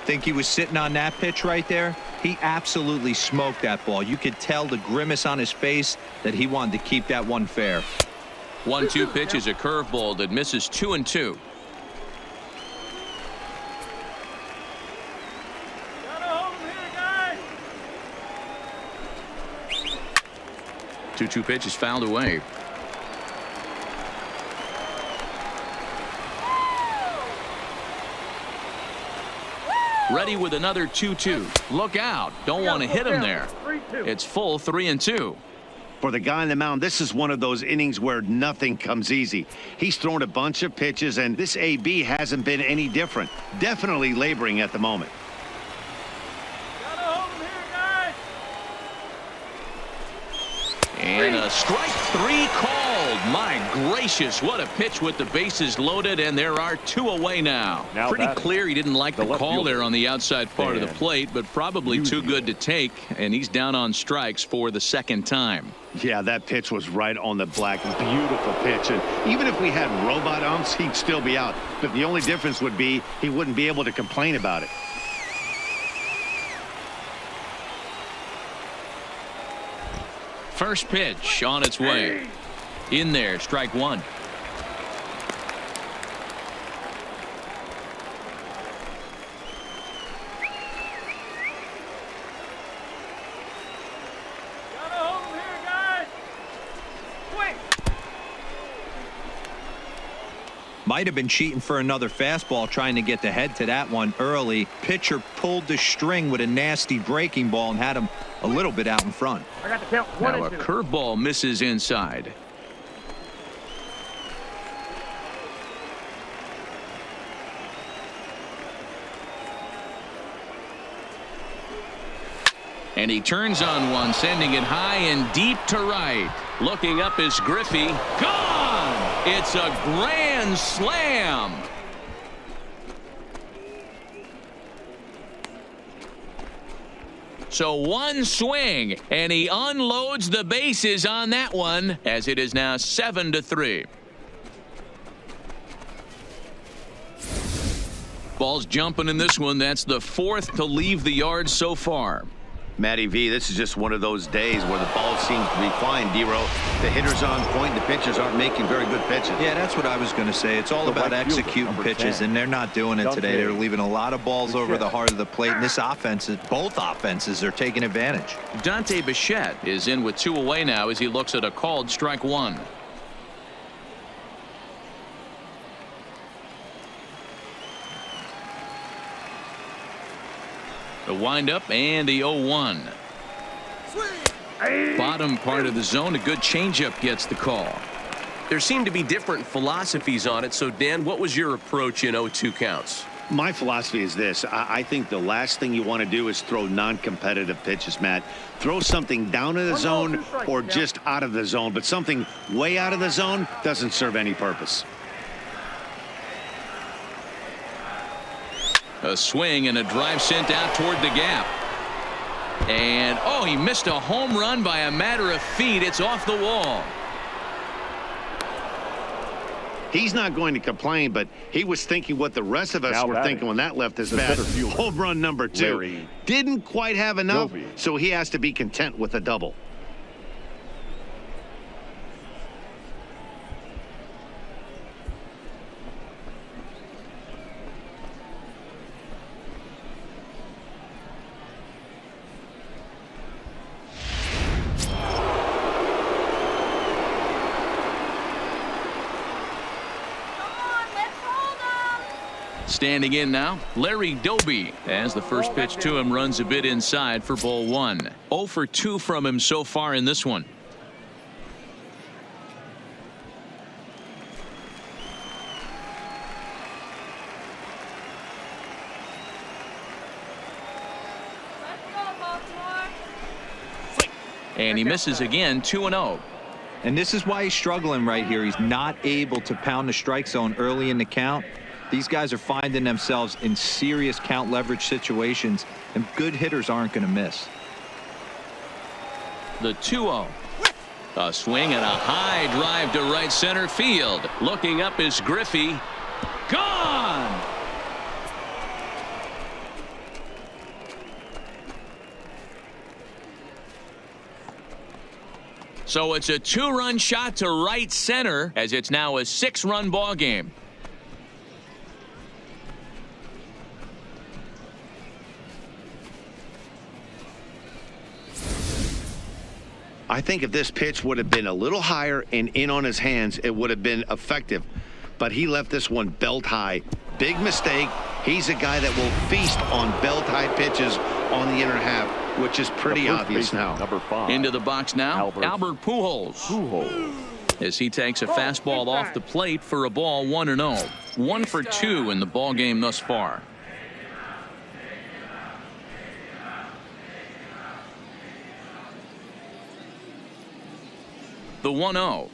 Think he was sitting on that pitch right there? He absolutely smoked that ball. You could tell the grimace on his face that he wanted to keep that one fair. 1-2 pitch is a curveball that misses 2-2. Gotta hold him here, guys. 2-2 pitch is fouled away. Ready with another 2-2. Look out. Don't want to hit him there. It's full 3-2. For the guy on the mound, this is one of those innings where nothing comes easy. He's thrown a bunch of pitches, and this AB hasn't been any different. Definitely laboring at the moment. Gotta hold him here, guys. And a strike 3 called. My gracious, what a pitch with the bases loaded, and there are 2 away now. Pretty clear he didn't like the call there on the outside part of the plate, but probably too good to take, and he's down on strikes for the second time. Yeah, that pitch was right on the black. Beautiful pitch. And even if we had robot umps, he'd still be out. But the only difference would be he wouldn't be able to complain about it. First pitch on its way. In there, strike one. Gotta hold him here, guys. Quick. Might have been cheating for another fastball, trying to get the head to that one early. Pitcher pulled the string with a nasty breaking ball and had him a little bit out in front. I got the count. 1 Now a and 2. curveball misses inside. And he turns on one, sending it high and deep to right. Looking up is Griffey. Gone! It's a grand slam. So one swing, and he unloads the bases on that one, as it is now 7-3. Ball's jumping in this one. That's the 4th to leave the yard so far. Matty V, this is just one of those days where the ball seems to be flying, D-Row. The hitter's on point. The pitchers aren't making very good pitches. Yeah, that's what I was going to say. It's all about executing pitches, and they're not doing it today. They're leaving a lot of balls over the heart of the plate, and this offense, both offenses are taking advantage. Dante Bichette is in with 2 away now as he looks at a called strike one. The windup and the 0-1. Bottom part of the zone, a good changeup gets the call. There seem to be different philosophies on it. So, Dan, what was your approach in 0-2 counts? My philosophy is this. I think the last thing you want to do is throw non-competitive pitches, Matt. Throw something down in the zone or just out of the zone, but something way out of the zone doesn't serve any purpose. A swing and a drive sent out toward the gap. And, oh, he missed a home run by a matter of feet. It's off the wall. He's not going to complain, but he was thinking what the rest of us were thinking when that left his bat. Home run number 2. Didn't quite have enough, so he has to be content with a double. Standing in now, Larry Doby, as the first pitch to him runs a bit inside for ball 1. 0 for 2 from him so far in this one. And he misses again, 2-0. And this is why he's struggling right here. He's not able to pound the strike zone early in the count. These guys are finding themselves in serious count leverage situations, and good hitters aren't going to miss. The 2-0. A swing and a high drive to right center field. Looking up is Griffey. Gone! So it's a 2-run shot to right center as it's now a 6-run ball game. I think if this pitch would have been a little higher and in on his hands, it would have been effective. But he left this one belt high. Big mistake. He's a guy that will feast on belt high pitches on the inner half, which is pretty obvious now. Number 5. Into the box now, Albert Pujols. As he takes a fastball off the plate for a ball 1-0. 1 for 2 in the ball game thus far. The 1-0.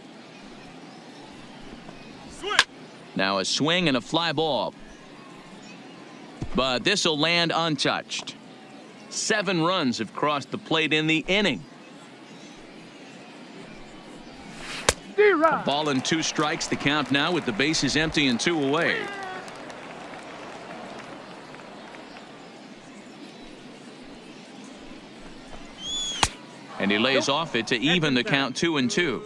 Now a swing and a fly ball. But this will land untouched. 7 runs have crossed the plate in the inning. A ball and 2 strikes, the count now with the bases empty and 2 away. And he lays off it to even the count 2-2.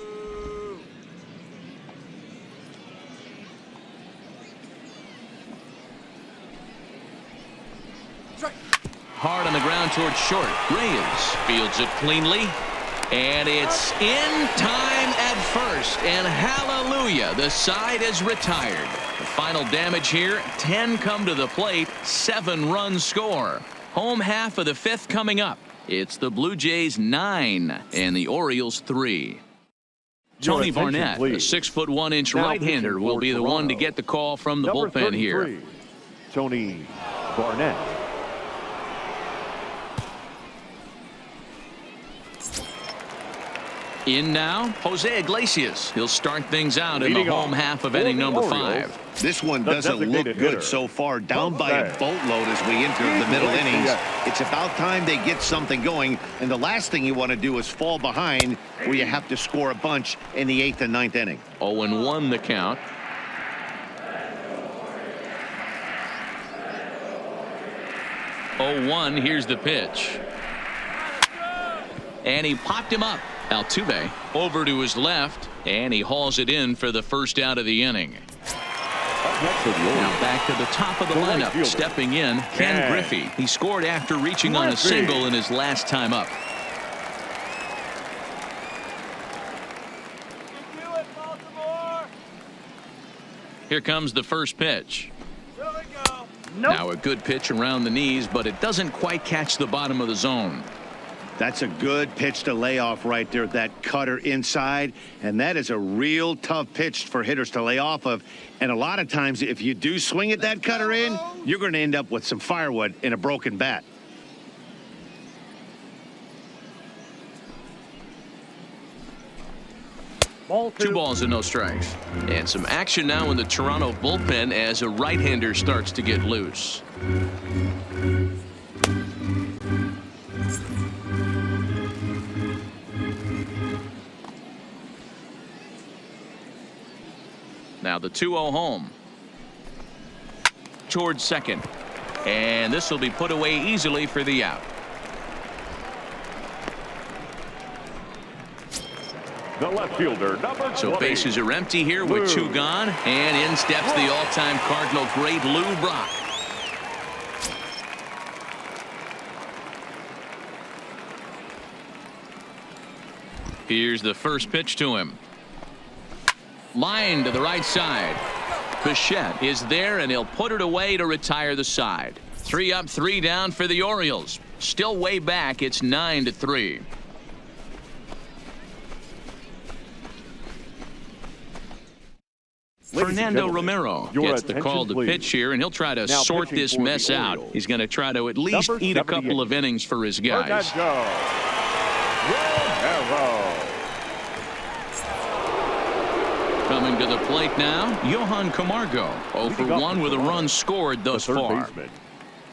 towards short. Reyes fields it cleanly. And it's in time at first. And hallelujah, the side is retired. The final damage here, 10 come to the plate, 7 runs score. Home half of the 5th coming up. It's the Blue Jays 9 and the Orioles 3. Tony Barnett, a 6'1" right-hander, will be the one to get the call from the bullpen here. Tony Barnett. In now, Jose Iglesias. He'll start things out in the home half of inning number 5. This one doesn't look good so far, down by a boatload as we enter the middle innings. It's about time they get something going, and the last thing you want to do is fall behind where you have to score a bunch in the 8th and 9th inning. 0-1 the count. Oh, here's the pitch. And he popped him up. Altuve over to his left, and he hauls it in for the first out of the inning. Now back to the top of the lineup, stepping in, Ken Griffey. He scored after reaching on a single in his last time up. Here comes the first pitch. Now a good pitch around the knees, but it doesn't quite catch the bottom of the zone. That's a good pitch to lay off right there, that cutter inside, and that is a real tough pitch for hitters to lay off of. And a lot of times, if you do swing at that cutter in, you're going to end up with some firewood in a broken bat. Ball 2 balls and no strikes. And some action now in the Toronto bullpen as a right-hander starts to get loose. Now the 2-0 home. Towards second. And this will be put away easily for the out. The left fielder, number 20. So bases are empty here with 2 gone. And in steps the all-time Cardinal great Lou Brock. Here's the first pitch to him. Line to the right side. Bichette is there, and he'll put it away to retire the side. 3 up, 3 down for the Orioles. Still way back. It's 9-3. Fernando Romero gets the call to pitch here, and he'll try to sort this mess out. He's going to try to at least eat a couple of innings for his guys. Coming to the plate now, Johan Camargo. 0 for 1 with a run scored thus far. Baseman,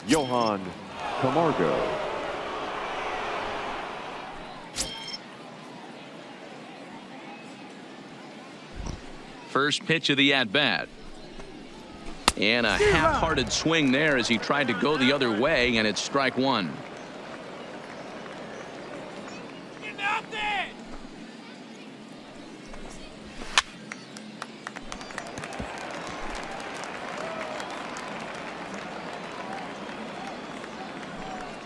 Johan Camargo. First pitch of the at-bat. And a half-hearted swing there as he tried to go the other way, and it's strike 1.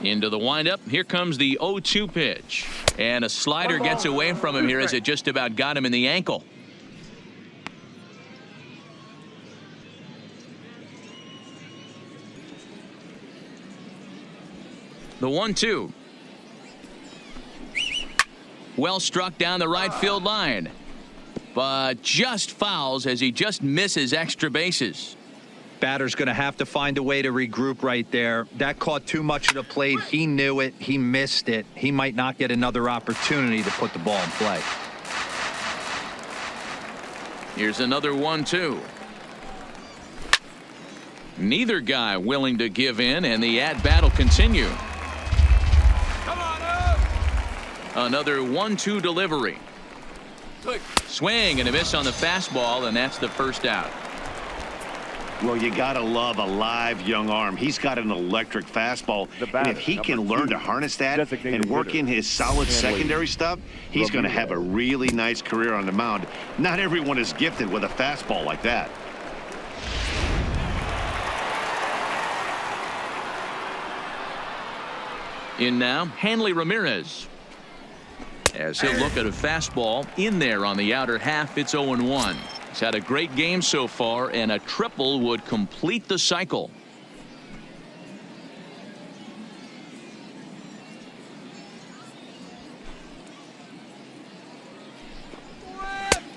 Into the windup. Here comes the 0-2 pitch. And a slider gets away from him here as it just about got him in the ankle. The 1-2. Well struck down the right field line. But just fouls as he just misses extra bases. Batter's going to have to find a way to regroup right there. That caught too much of the plate. He knew it. He missed it. He might not get another opportunity to put the ball in play. Here's another 1-2. Neither guy willing to give in, and the at-bat will continue. Come on up. Another 1-2 delivery. Swing and a miss on the fastball, and that's the first out. Well, you got to love a live young arm. He's got an electric fastball. And if he can learn to harness that and work in his solid secondary stuff, he's going to have a really nice career on the mound. Not everyone is gifted with a fastball like that. In now, Hanley Ramirez. As he'll look at a fastball in there on the outer half, it's 0-1. He's had a great game so far, and a triple would complete the cycle.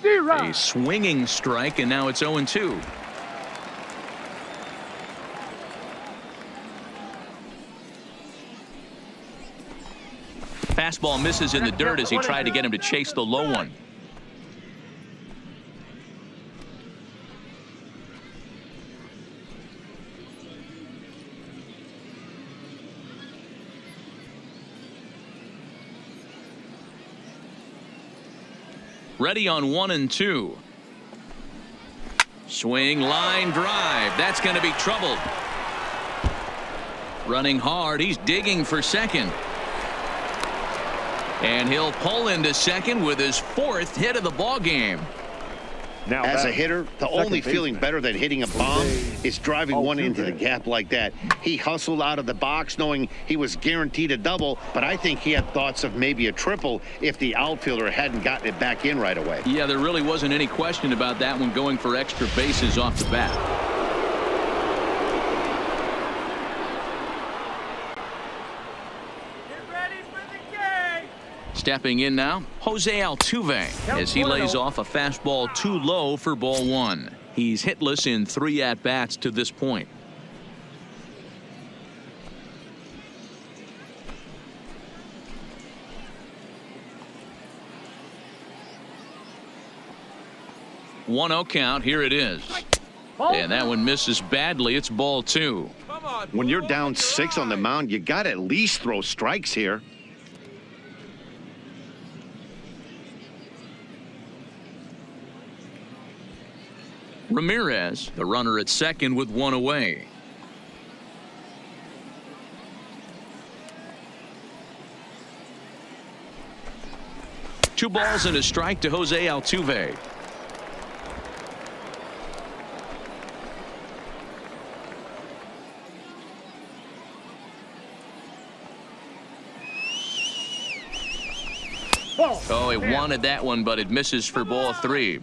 A swinging strike, and now it's 0-2. Fastball misses in the dirt as he tried to get him to chase the low one. Ready on 1-2. Swing, line drive. That's going to be troubled. Running hard. He's digging for second. And he'll pull into second with his 4th hit of the ball game. Now As a back, hitter, the second only feeling baseman, better than hitting a bomb is driving one into the Altuve. gap like that. He hustled out of the box knowing he was guaranteed a double, but I think he had thoughts of maybe a triple if the outfielder hadn't gotten it back in right away. Yeah, there really wasn't any question about that one, going for extra bases off the bat. Get ready for the game. Stepping in now, Jose Altuve, as he lays off a fastball too low for ball 1. He's hitless in 3 at-bats to this point. One 0 count. Here it is. And that one misses badly. It's ball 2. Come on. When you're down 6 on the mound, you got to at least throw strikes here. Ramirez, the runner at second with 1 away. Two balls and a strike to Jose Altuve. Oh, he wanted that one, but it misses for ball 3.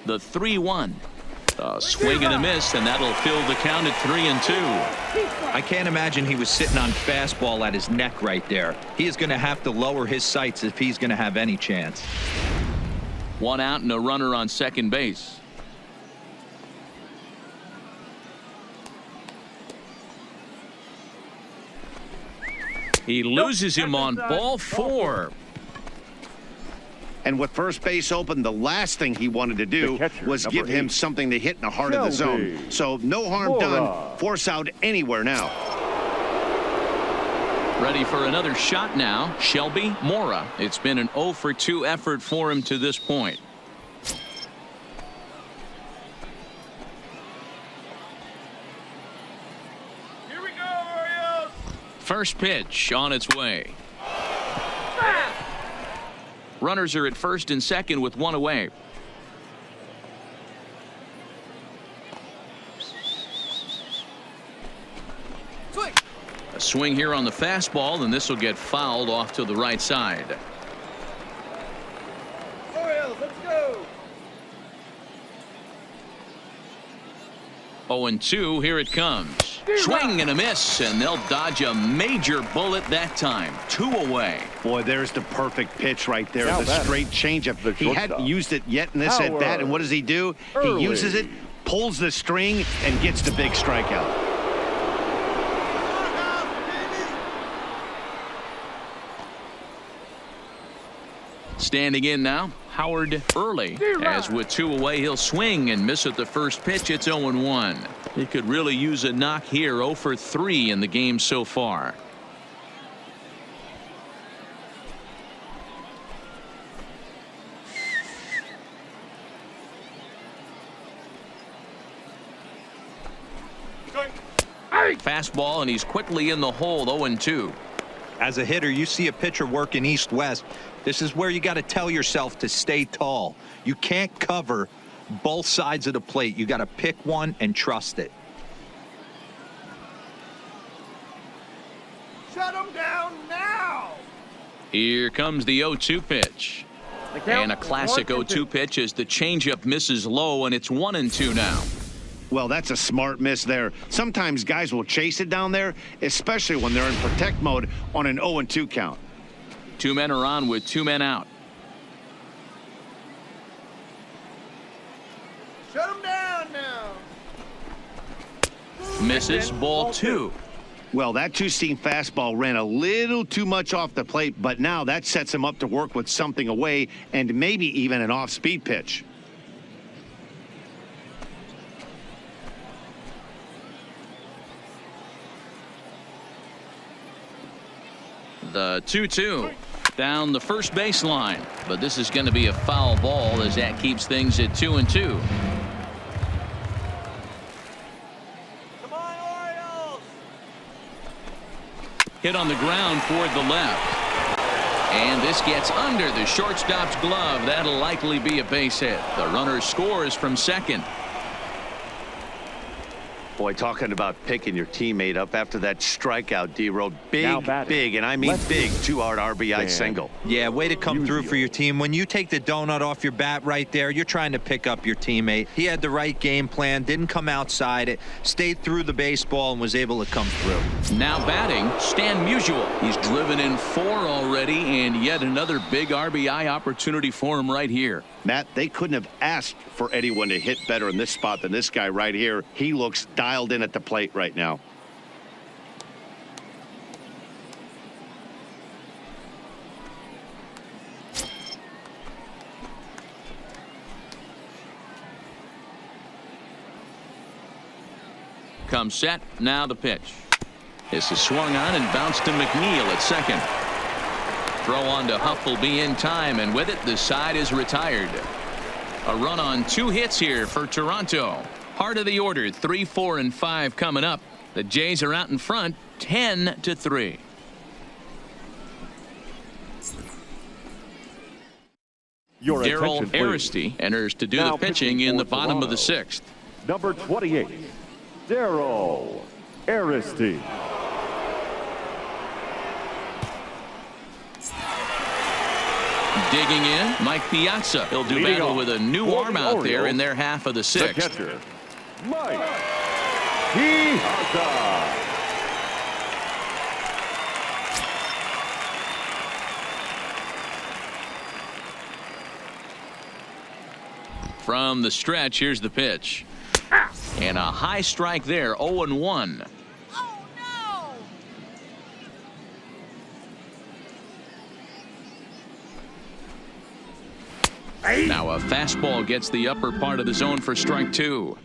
The 3-1. A swing and a miss, and that'll fill the count at 3-2. I can't imagine he was sitting on fastball at his neck right there. He is going to have to lower his sights if he's going to have any chance. 1 out and a runner on second base. He loses him on ball 4. And with first base open, the last thing he wanted to do The catcher, was number give him 8. something to hit in the heart of the zone. Shelby. So no harm Mora. done. Force out anywhere now. Ready for another shot now. Shelby Mora. It's been an 0 for 2 effort for him to this point. Here we go, Orioles. First pitch on its way. Runners are at first and second with 1 away. Swing. A swing here on the fastball, and this will get fouled off to the right side. Orioles, let's go. 0-2, here it comes. Swing and a miss, and they'll dodge a major bullet that time. 2 away. Boy, there's the perfect pitch right there. Now The batter, straight changeup. the He hadn't shortstop. used it yet in this at bat, and what does he do? Early. He uses it, pulls the string, and gets the big strikeout. Standing in now, Howard Early. As with 2 away, he'll swing and miss at the first pitch. It's 0-1. He could really use a knock here. 0 for 3 in the game so far. Swing. Fastball, and he's quickly in the hole. 0-2. As a hitter, you see a pitcher working east-west. This is where you got to tell yourself to stay tall. You can't cover both sides of the plate. You got to pick one and trust it. Shut him down now! Here comes the 0-2 pitch. And a classic 0-2 pitch as the changeup misses low, and it's 1-2 now. Well, that's a smart miss there. Sometimes guys will chase it down there, especially when they're in protect mode on an 0-2 count. 2 men are on with 2 men out. Shut him down now! Misses, ball 2. Well, that two-seam fastball ran a little too much off the plate, but now that sets him up to work with something away and maybe even an off-speed pitch. The 2-2 down the first baseline, but this is going to be a foul ball as that keeps things at 2-2. Come on, Orioles! Hit on the ground toward the left. And this gets under the shortstop's glove. That'll likely be a base hit. The runner scores from second. Boy, talking about picking your teammate up after that strikeout, D-Road. Big, and I mean big, 2-out RBI single. Yeah, way to come through for your team. When you take the donut off your bat right there, you're trying to pick up your teammate. He had the right game plan, didn't come outside it, stayed through the baseball, and was able to come through. Now batting, Stan Musial. He's driven in 4 already, and yet another big RBI opportunity for him right here. Matt, they couldn't have asked for anyone to hit better in this spot than this guy right here. He looks dialed in at the plate right now. Comes set, now the pitch. This is swung on and bounced to McNeil at second. Throw on to Huff will be in time, and with it, the side is retired. A run on 2 hits here for Toronto. Heart of the order, 3, 4, and 5 coming up. The Jays are out in front, 10-3. Daryl Aristey enters to do the pitching in the bottom of the 6th. Number 28, Daryl Aristey. Digging in, Mike Piazza. He'll do battle with a new arm out there in their half of the 6th. The catcher, Mike Piazza. From the stretch, here's the pitch. And a high strike there, 0-1. Oh, no! Now a fastball gets the upper part of the zone for strike 2.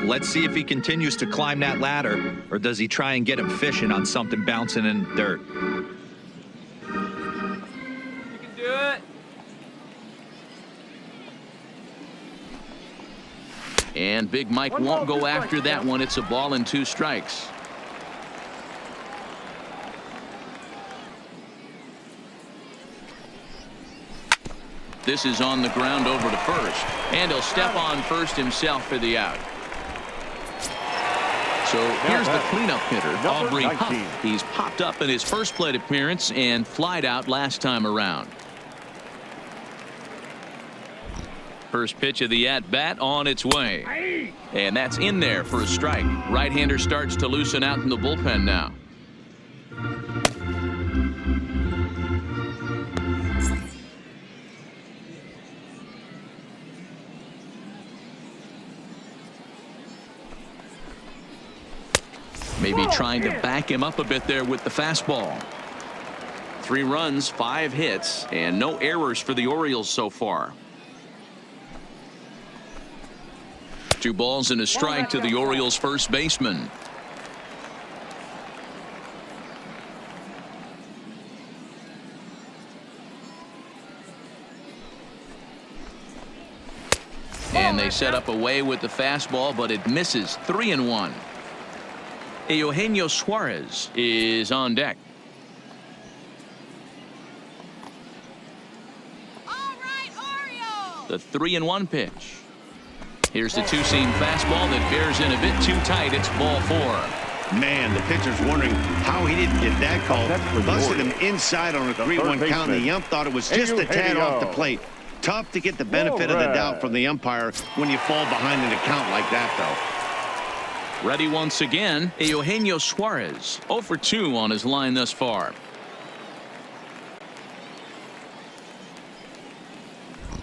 Let's see if he continues to climb that ladder, or does he try and get him fishing on something bouncing in the dirt. You can do it! And Big Mike won't go after that one. It's a ball and 2 strikes. This is on the ground over to first, and he'll step on first himself for the out. So here's the cleanup hitter, Aubrey Huff. He's popped up in his first plate appearance and flied out last time around. First pitch of the at-bat on its way. And that's in there for a strike. Right-hander starts to loosen out in the bullpen now. Maybe trying to back him up a bit there with the fastball. 3 runs, 5 hits, and no errors for the Orioles so far. 2 balls and a strike to the Orioles first baseman. And they set up away with the fastball, but it misses. 3-1. Eugenio Suarez is on deck. The 3-1 pitch. Here's the two-seam fastball that bears in a bit too tight. It's ball 4. Man, the pitcher's wondering how he didn't get that call. Busted him inside on a 3-1 count, and the ump thought it was just a tad off the plate. Tough to get the benefit of the doubt from the umpire when you fall behind in a count like that, though. Ready once again, Eugenio Suarez, 0 for 2 on his line thus far.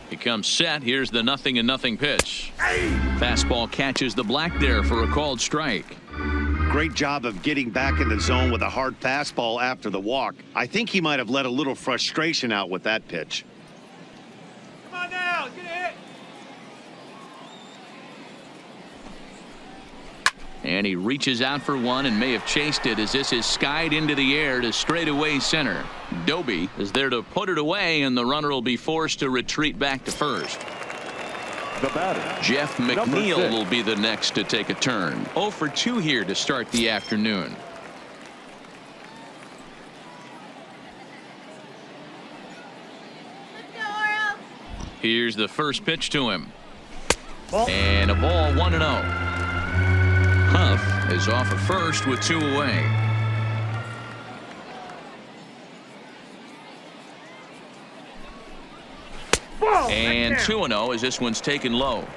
He comes set. Here's the 0-0 pitch. Fastball catches the black there for a called strike. Great job of getting back in the zone with a hard fastball after the walk. I think he might have let a little frustration out with that pitch. Come on now, get it. And he reaches out for one and may have chased it as this is skied into the air to straightaway center. Doby is there to put it away, and the runner will be forced to retreat back to first. The batter, Jeff number McNeil 6. will be the next to take a turn. 0 for 2 here to start the afternoon. Let's go, Orioles. Here's the first pitch to him. And a ball 1-0. Huff is off at first with 2 away. And 2-0 as this one's taken low.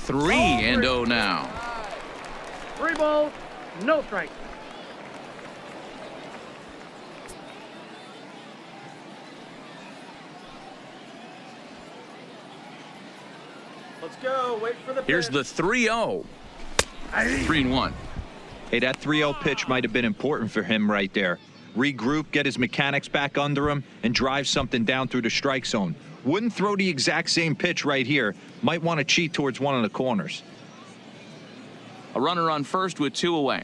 Three and 0 now. 3 balls, no strikes. Let's go. Wait for the pitch. Here's the 3-0. 3-1. Hey, that 3-0 pitch might have been important for him right there. Regroup, get his mechanics back under him, and drive something down through the strike zone. Wouldn't throw the exact same pitch right here. Might want to cheat towards one of the corners. A runner on first with 2 away.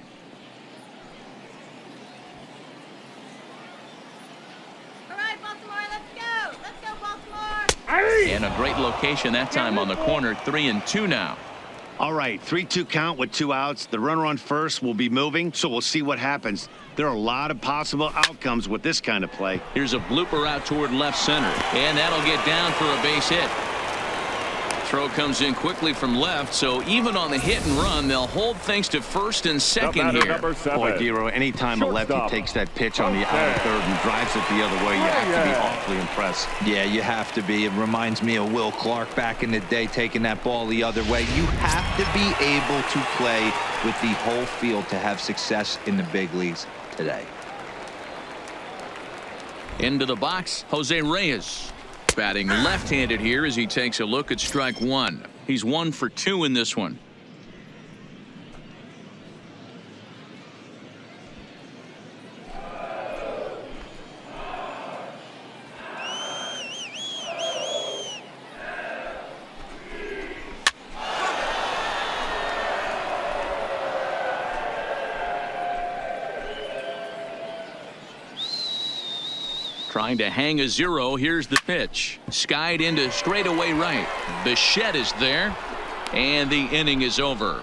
All right, Baltimore, let's go. Let's go, Baltimore. And a great location that time on the corner. 3-2 now. All right, 3-2 count with 2 outs. The runner on first will be moving, so we'll see what happens. There are a lot of possible outcomes with this kind of play. Here's a blooper out toward left center, and that'll get down for a base hit. Throw comes in quickly from left, so even on the hit and run, they'll hold things to first and second here. Number 7. Boy, Dero, anytime a lefty Shortstop. takes that pitch on the outer third and drives it the other way, you have to be awfully impressed. Yeah, you have to be. It reminds me of Will Clark back in the day taking that ball the other way. You have to be able to play with the whole field to have success in the big leagues today. Into the box, Jose Reyes. Batting left-handed here as he takes a look at strike 1. He's 1 for 2 in this one. Trying to hang a 0. Here's the pitch. Skied into straightaway right. Bichette is there. And the inning is over.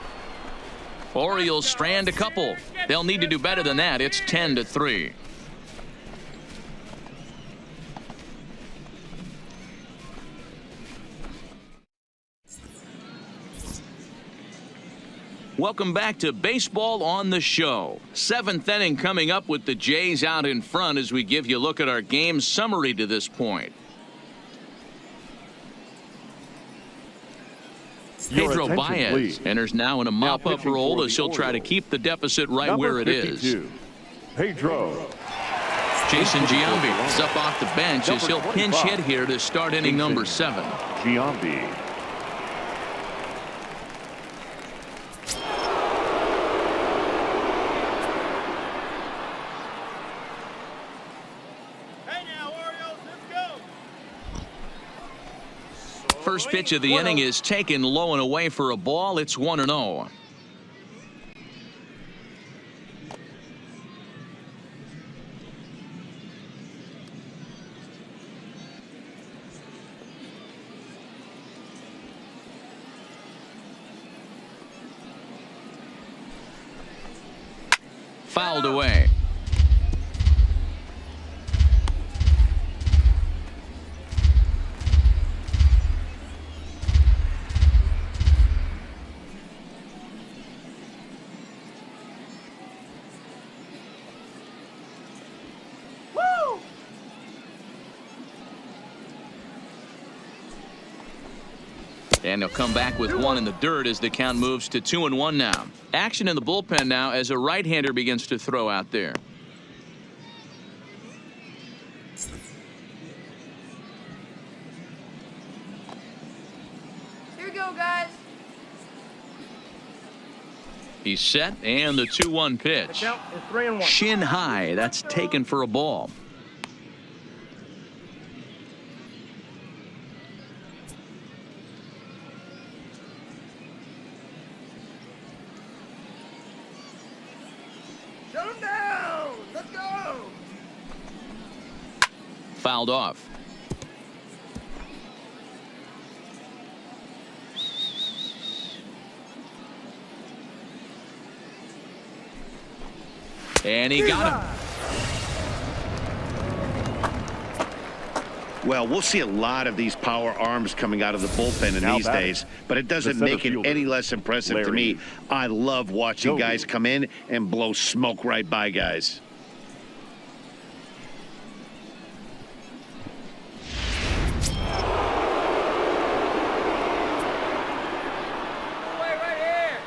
Orioles strand a couple. They'll need to do better than that. It's 10-3. Welcome back to Baseball on the Show. 7th inning coming up with the Jays out in front as we give you a look at our game summary to this point. Your Pedro attention, Baez please. enters now in a mop-up pitching role for as the he'll try to Orioles. keep the deficit right Number where it is. 52, Pedro. Jason Giambi is up off the bench as he'll pinch hit here to start inning number 7. Giambi. Hey now, Orioles, let's go. First pitch of the inning is taken low and away for a ball. It's 1-0. fouled away. And he'll come back with one in the dirt as the count moves to 2-1 now. Action in the bullpen now as a right-hander begins to throw out there. Here we go, guys. He's set, and the 2-1 pitch. Count is 3-1. Shin high. That's taken for a ball. Shut him down. Let's go. Fouled off. And he got him. Well, we'll see a lot of these power arms coming out of the bullpen in Now these batting, days, but it doesn't the center make it fielder, any less impressive to Larry me. I love watching Joe. guys come in and blow smoke right by guys. Away right here.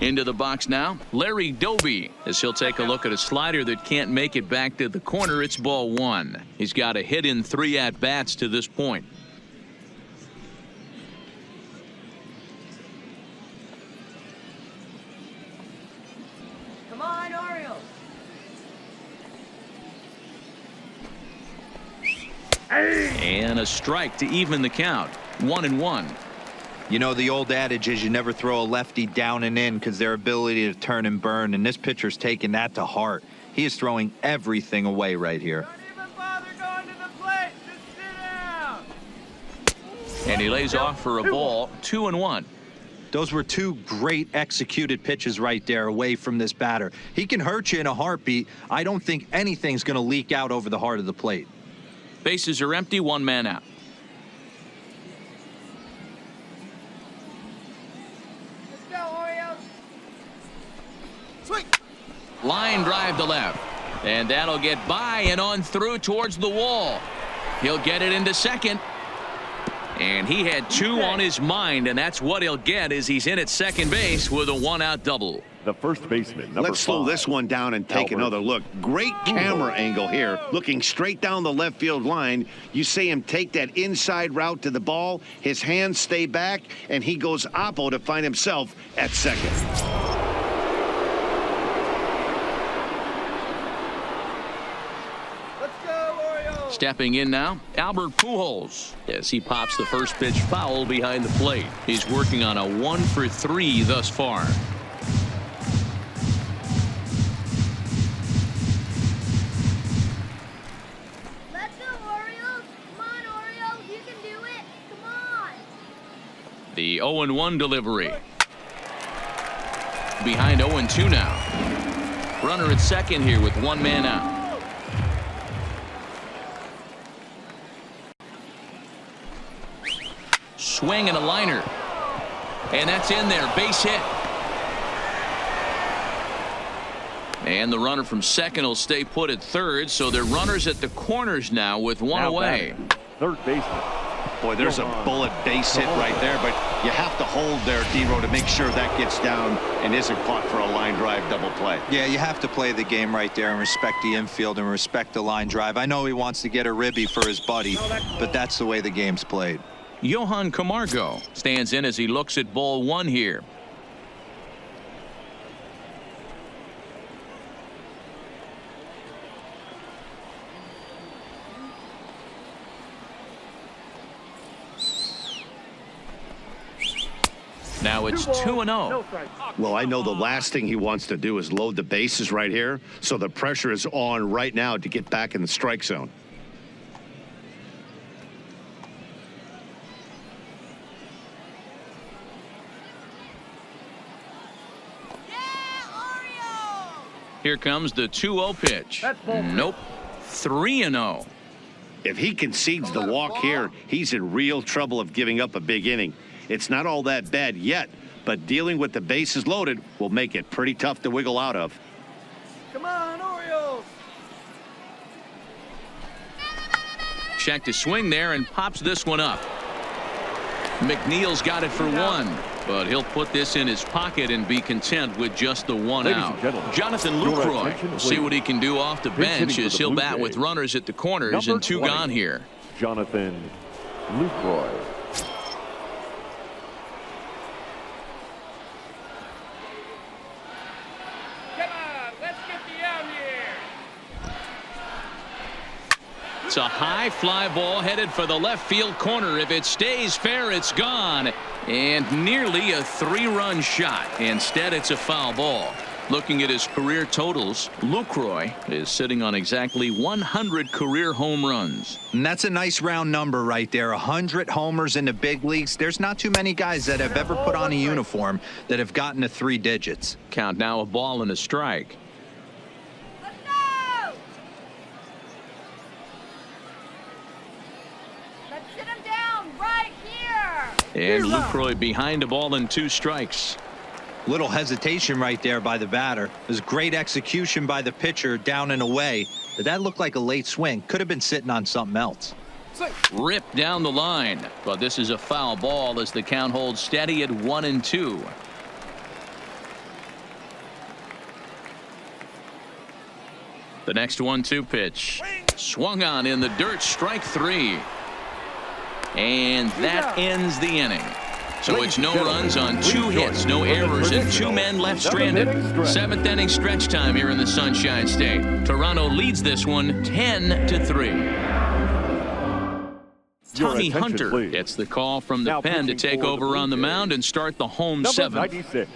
Into the box now, Larry Doby, as he'll take a look at a slider that can't make it back to the corner. It's ball one. He's got a hit in 3 at-bats to this point. Come on, Orioles. And a strike to even the count. 1-1. You know, the old adage is you never throw a lefty down and in because their ability to turn and burn, and this pitcher's taking that to heart. He is throwing everything away right here. Don't even bother going to the plate. Just sit down. And he lays off for a ball. 2-1. Those were two great executed pitches right there away from this batter. He can hurt you in a heartbeat. I don't think anything's going to leak out over the heart of the plate. Bases are empty, 1 man out. Let's go, Orioles. Swing. Line drive to left. And that'll get by and on through towards the wall. He'll get it into second. And he had 2 on his mind, and that's what he'll get as he's in at second base with a 1-out double. The first baseman, number Let's slow 5. this one down and take Albert. another look. Great camera angle here, looking straight down the left field line. You see him take that inside route to the ball. His hands stay back, and he goes oppo to find himself at second. Let's go, Orioles. Stepping in now, Albert Pujols, as he pops the first pitch foul behind the plate. He's working on a 1-for-3 thus far. Let's go, Orioles. Come on, Orioles. You can do it. Come on. The 0-1 delivery. Behind 0-2 now. Runner at second here with 1 man out. Swing and a liner. And that's in there. Base hit. And the runner from second will stay put at third, so they're runners at the corners now with 1 Now away. batting, third baseman. Boy, there's a bullet base hit right there, but you have to hold there, D-Row, to make sure that gets down and isn't caught for a line drive double play. Yeah, you have to play the game right there and respect the infield and respect the line drive. I know he wants to get a ribby for his buddy, but that's the way the game's played. Johan Camargo stands in as he looks at ball 1 here. Now it's 2-0. No strike. Well, I know the last thing he wants to do is load the bases right here, so the pressure is on right now to get back in the strike zone. Yeah, Here comes the 2-0 pitch. Nope. 3-0. If he concedes the walk here, he's in real trouble of giving up a big inning. It's not all that bad yet, but dealing with the bases loaded will make it pretty tough to wiggle out of. Come on, Orioles! Check to swing there and pops this one up. McNeil's got it for one, but he'll put this in his pocket and be content with just the one Ladies out. and gentlemen, Jonathan your Lucroy attention, will see what he can do off the Pinch bench hitting as for the he'll Blue bat with Jays. runners at the corners Number and 2 20, gone here. Jonathan Lucroy. Come on, let's get the out here! It's a high fly ball headed for the left field corner. If it stays fair, it's gone. And nearly a 3-run shot. Instead, it's a foul ball. Looking at his career totals, Lucroy is sitting on exactly 100 career home runs. And that's a nice round number right there. 100 homers in the big leagues. There's not too many guys that have ever put on a uniform that have gotten to 3 digits. Count now, a ball and a strike. Let's go! Let's sit him down right here! And Lucroy behind a ball and 2 strikes. Little hesitation right there by the batter. It was great execution by the pitcher down and away. But that looked like a late swing. Could have been sitting on something else. Ripped down the line. But this is a foul ball as the count holds steady at 1-2. The next 1-2 pitch. Swung on in the dirt. Strike 3. And that ends the inning. So it's no runs on 2 hits, no errors, and 2 men left stranded. 7th inning stretch time here in the Sunshine State. Toronto leads this one 10-3. Tommy Hunter gets the call from the pen to take over on the mound and start the home 7th. 96,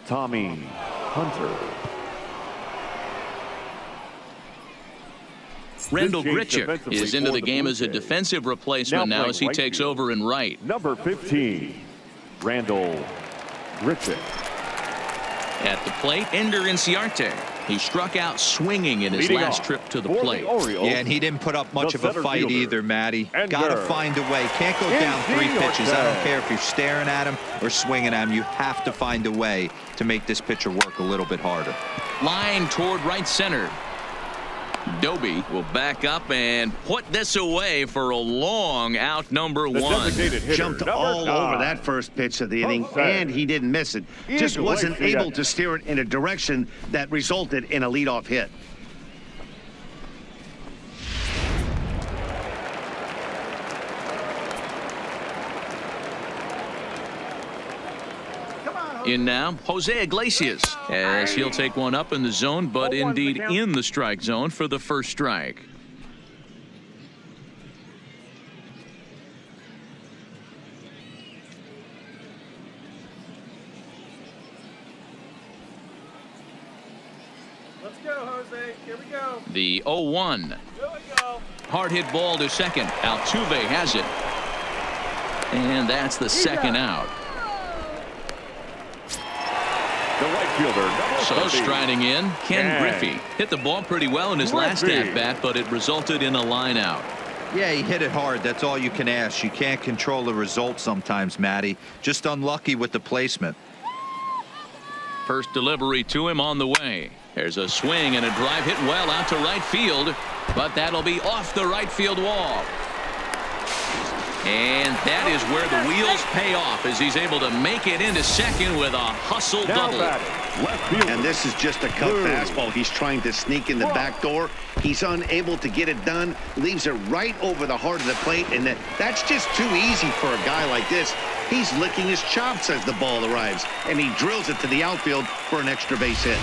Tommy Hunter. Randall Grichuk is into the game as a defensive replacement now as he takes over in right. Number 15, Randall Grichuk. At the plate, Ender Inciarte. He struck out swinging in his last trip to the plate. Yeah, and he didn't put up much of a fight either, Matty. Got to find a way. Can't go down 3 pitches. I don't care if you're staring at him or swinging at him. You have to find a way to make this pitcher work a little bit harder. Line toward right center. Doby will back up and put this away for a long out, number 1. Jumped all over that first pitch of the inning, and he didn't miss it. Just wasn't able to steer it in a direction that resulted in a leadoff hit. In now, Jose Iglesias, as he'll take one up in the zone, but indeed in the strike zone for the first strike. Let's go, Jose. Here we go. The 0-1. Here we go. Hard hit ball to second. Altuve has it. And that's the second out. The right fielder, So striding in, Ken Griffey hit the ball pretty well in his last at-bat, but it resulted in a line out. Yeah, he hit it hard. That's all you can ask. You can't control the result sometimes, Matty. Just unlucky with the placement. First delivery to him on the way. There's a swing and a drive hit well out to right field, but that'll be off the right field wall. And that is where the wheels pay off as he's able to make it into second with a hustle double. And this is just a cut fastball. He's trying to sneak in the back door. He's unable to get it done. Leaves it right over the heart of the plate, and that's just too easy for a guy like this. He's licking his chops as the ball arrives, and he drills it to the outfield for an extra base hit.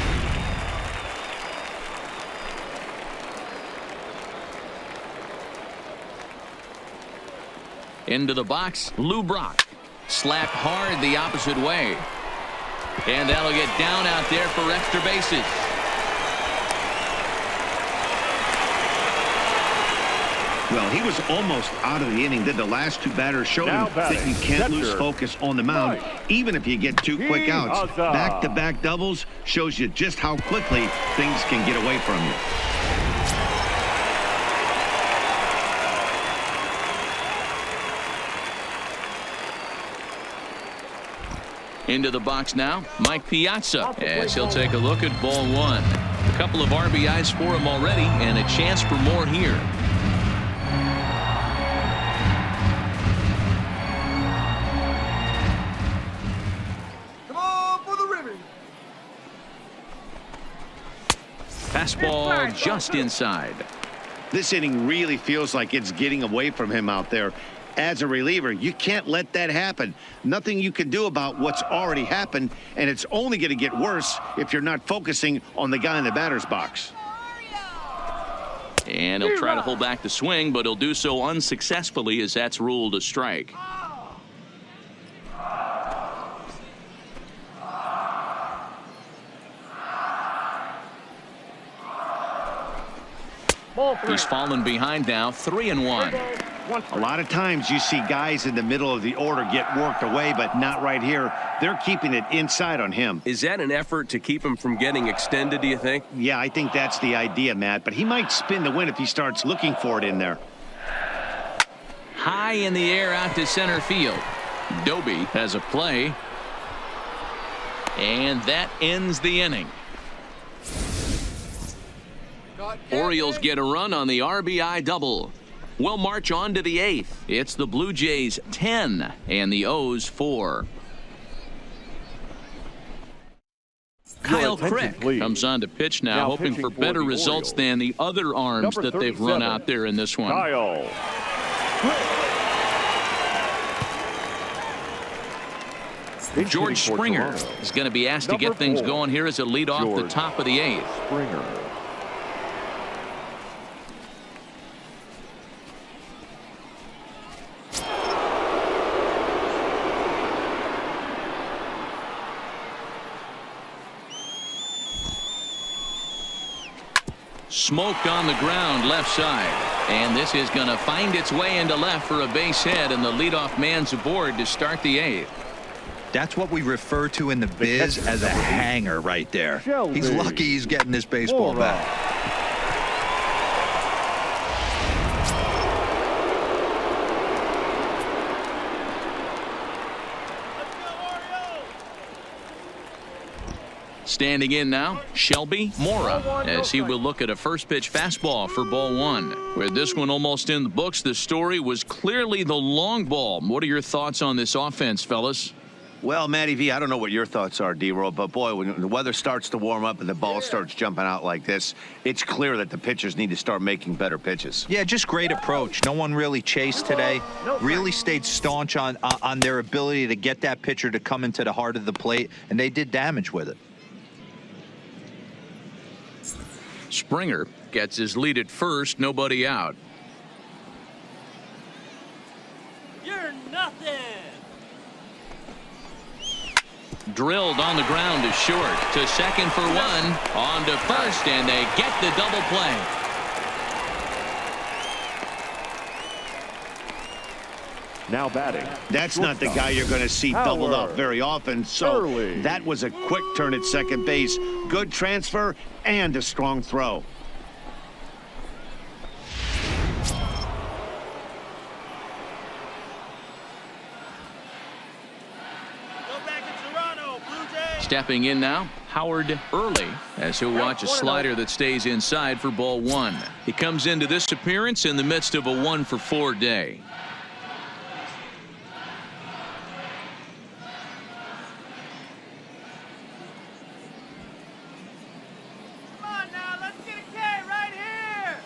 Into the box, Lou Brock. Slapped hard the opposite way. And that'll get down out there for extra bases. Well, he was almost out of the inning. Then the last two batters showed Now him that you batting, can't lose catcher, focus on the mound, even if you get two quick outs. Huzzah. Back-to-back doubles shows you just how quickly things can get away from you. Into the box now, Mike Piazza, as he'll take a look at ball one. A couple of RBIs for him already, and a chance for more here. Come on for the ribbon. Fastball just inside. This inning really feels like it's getting away from him out there. As a reliever, you can't let that happen. Nothing you can do about what's already happened, and it's only going to get worse if you're not focusing on the guy in the batter's box. And he'll try to hold back the swing, but he'll do so unsuccessfully as that's ruled a strike. He's fallen behind now, 3-1. A lot of times you see guys in the middle of the order get worked away, but not right here. They're keeping it inside on him. Is that an effort to keep him from getting extended, do you think? Yeah, I think that's the idea, Matt, but he might spin the win if he starts looking for it in there. High in the air out to center field. Doby has a play. And that ends the inning. Orioles get a run on the RBI double. We'll march on to the eighth. It's the Blue Jays 10 and the O's 4. Kyle attention, Crick please. comes on to pitch now, hoping pitching for for better the results Orioles. than the other arms Number that they've run 37, out there in this one. Kyle. George Springer is going to be asked to get things going here as a lead off the George top of the eighth. Springer. Smoke on the ground left side, and this is going to find its way into left for a base hit, and the leadoff man's aboard to start the eighth. That's what we refer to in the biz as a hanger right there. He's lucky he's getting this baseball back. Standing in now, Shelby Mora, as he will look at a first pitch fastball for ball one. With this one almost in the books, the story was clearly the long ball. What are your thoughts on this offense, fellas? Well, Matty V, I don't know what your thoughts are, D-Roll, but boy, when the weather starts to warm up and the ball starts jumping out like this, it's clear that the pitchers need to start making better pitches. Yeah, just great approach. No one really chased today. Really stayed staunch on their ability to get that pitcher to come into the heart of the plate, and they did damage with it. Springer gets his lead at first, nobody out. You're nothing. Drilled on the ground to short, to second for one, on to first, and they get the double play. Now batting. That's not the guy you're going to see doubled up very often, so that was a quick turn at second base. Good transfer and a strong throw. Stepping in now, Howard Early, as he'll watch a slider that stays inside for ball one. He comes into this appearance in the midst of a 1-for-4 day. Come on now, let's get a K right here.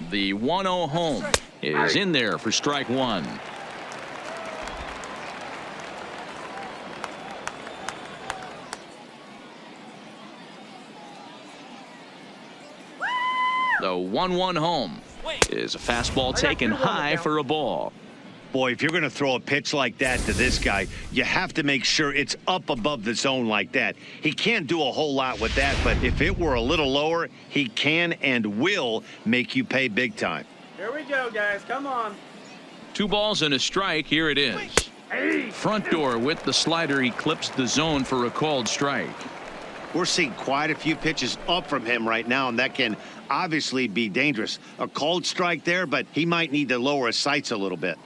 The 1-0 home is in there for strike one. The 1-1 home is a fastball taken high for a ball. Boy, if you're going to throw a pitch like that to this guy, you have to make sure it's up above the zone like that. He can't do a whole lot with that, but if it were a little lower, he can and will make you pay big time. Here we go, guys. Come on. 2 balls and a strike. Here it is. Front door with the slider. He clips the zone for a called strike. We're seeing quite a few pitches up from him right now, and that can obviously be dangerous. A called strike there, but he might need to lower his sights a little bit.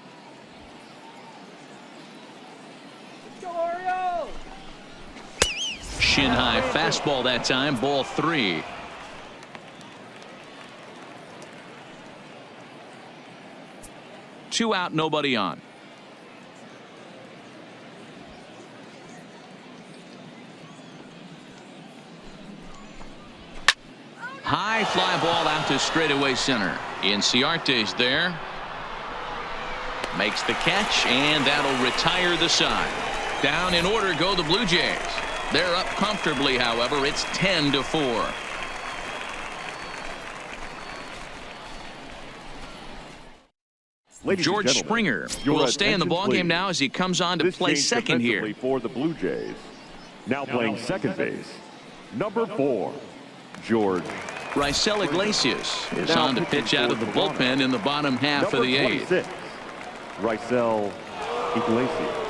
Let's go, Orioles! Shin high fastball that time. Ball 3. Two out, nobody on. High fly ball out to straightaway center. Inciarte's there. Makes the catch, and that'll retire the side. Down in order go the Blue Jays. They're up comfortably, however. It's 10-4. Ladies and George gentlemen, Springer your will stay in the attention, ballgame please. now as he comes on to This play change second here. defensively for the Blue Jays. Now playing second base, number 4, George. Raisel Iglesias is Now on to pitching pitch out for of the Toronto. bullpen in the bottom half Number of the 8th. 26, Raisel Iglesias.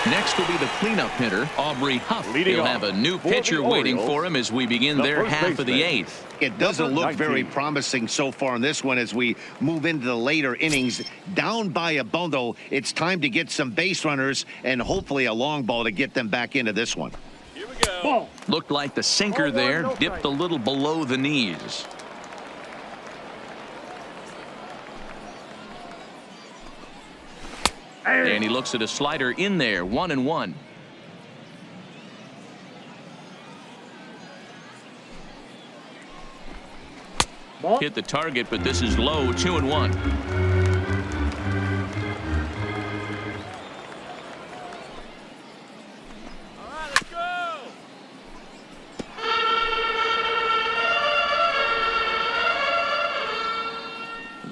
Next will be the cleanup hitter, Aubrey Huff. Leading He'll off have a new for the pitcher waiting Orioles, for him as we begin the their first half of the baseman. 8th. It doesn't Number look very 19. promising so far in this one as we move into the later innings. Down by a bundle, it's time to get some base runners and hopefully a long ball to get them back into this one. Here we go. Looked like the sinker Ball one, there, no dipped a strike. little below the knees. And he looks at a slider in there, 1-1. Ball. Hit the target, but this is low, 2-1. All right, let's go.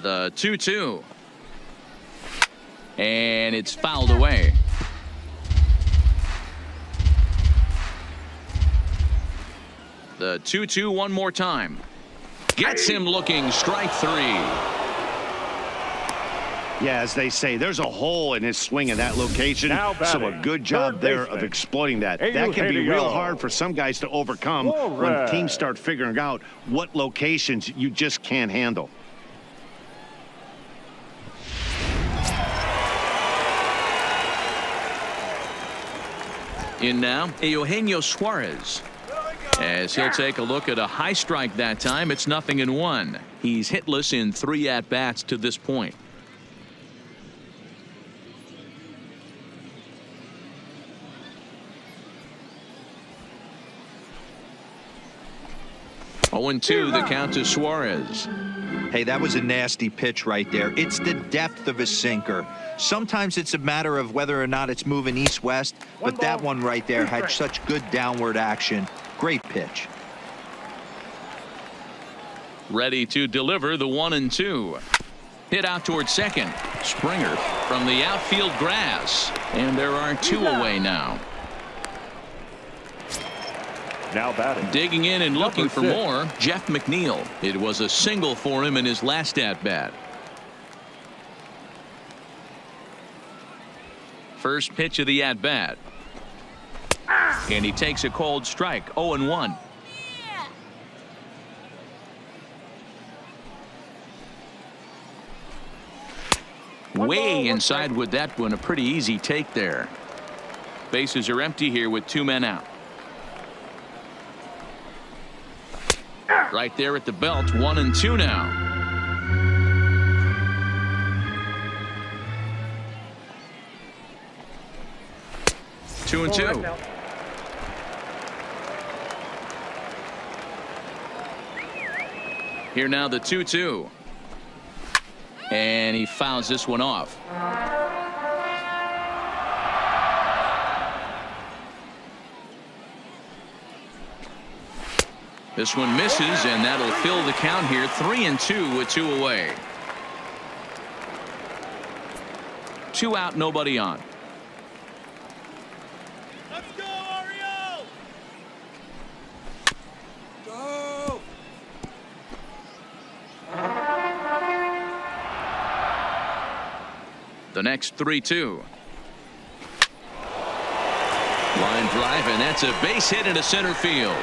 The 2-2. And it's fouled away. The 2-2 one more time. Gets him looking, strike 3. Yeah, as they say, there's a hole in his swing in that location. Now So a batting, good job third there of baseman, exploiting that. That can be Eugenio real hard for some guys to overcome when Flores. teams start figuring out what locations you just can't handle. In now, Eugenio Suarez. As he'll take a look at a high strike that time, it's 0-1. He's hitless in 3 at-bats to this point. Oh, 0-2 the count to Suarez. Hey, that was a nasty pitch right there. It's the depth of a sinker. Sometimes it's a matter of whether or not it's moving east-west, but that one right there had such good downward action. Great pitch. Ready to deliver the 1-2. Hit out towards second. Springer from the outfield grass. And there are 2 away now. Now batting. Digging in and looking for Number 6. more, Jeff McNeil. It was a single for him in his last at-bat. First pitch of the at-bat. And he takes a cold strike, 0-1. Way inside with that one, a pretty easy take there. Bases are empty here with 2 men out. Right there at the belt, 1-2 now. Two and two. Here now the 2-2. And he fouls this one off. This one misses, and that'll fill the count here. 3-2 with 2 away. 2 out, nobody on. Let's go, Orioles! The next 3-2. Line drive, and that's a base hit into center field.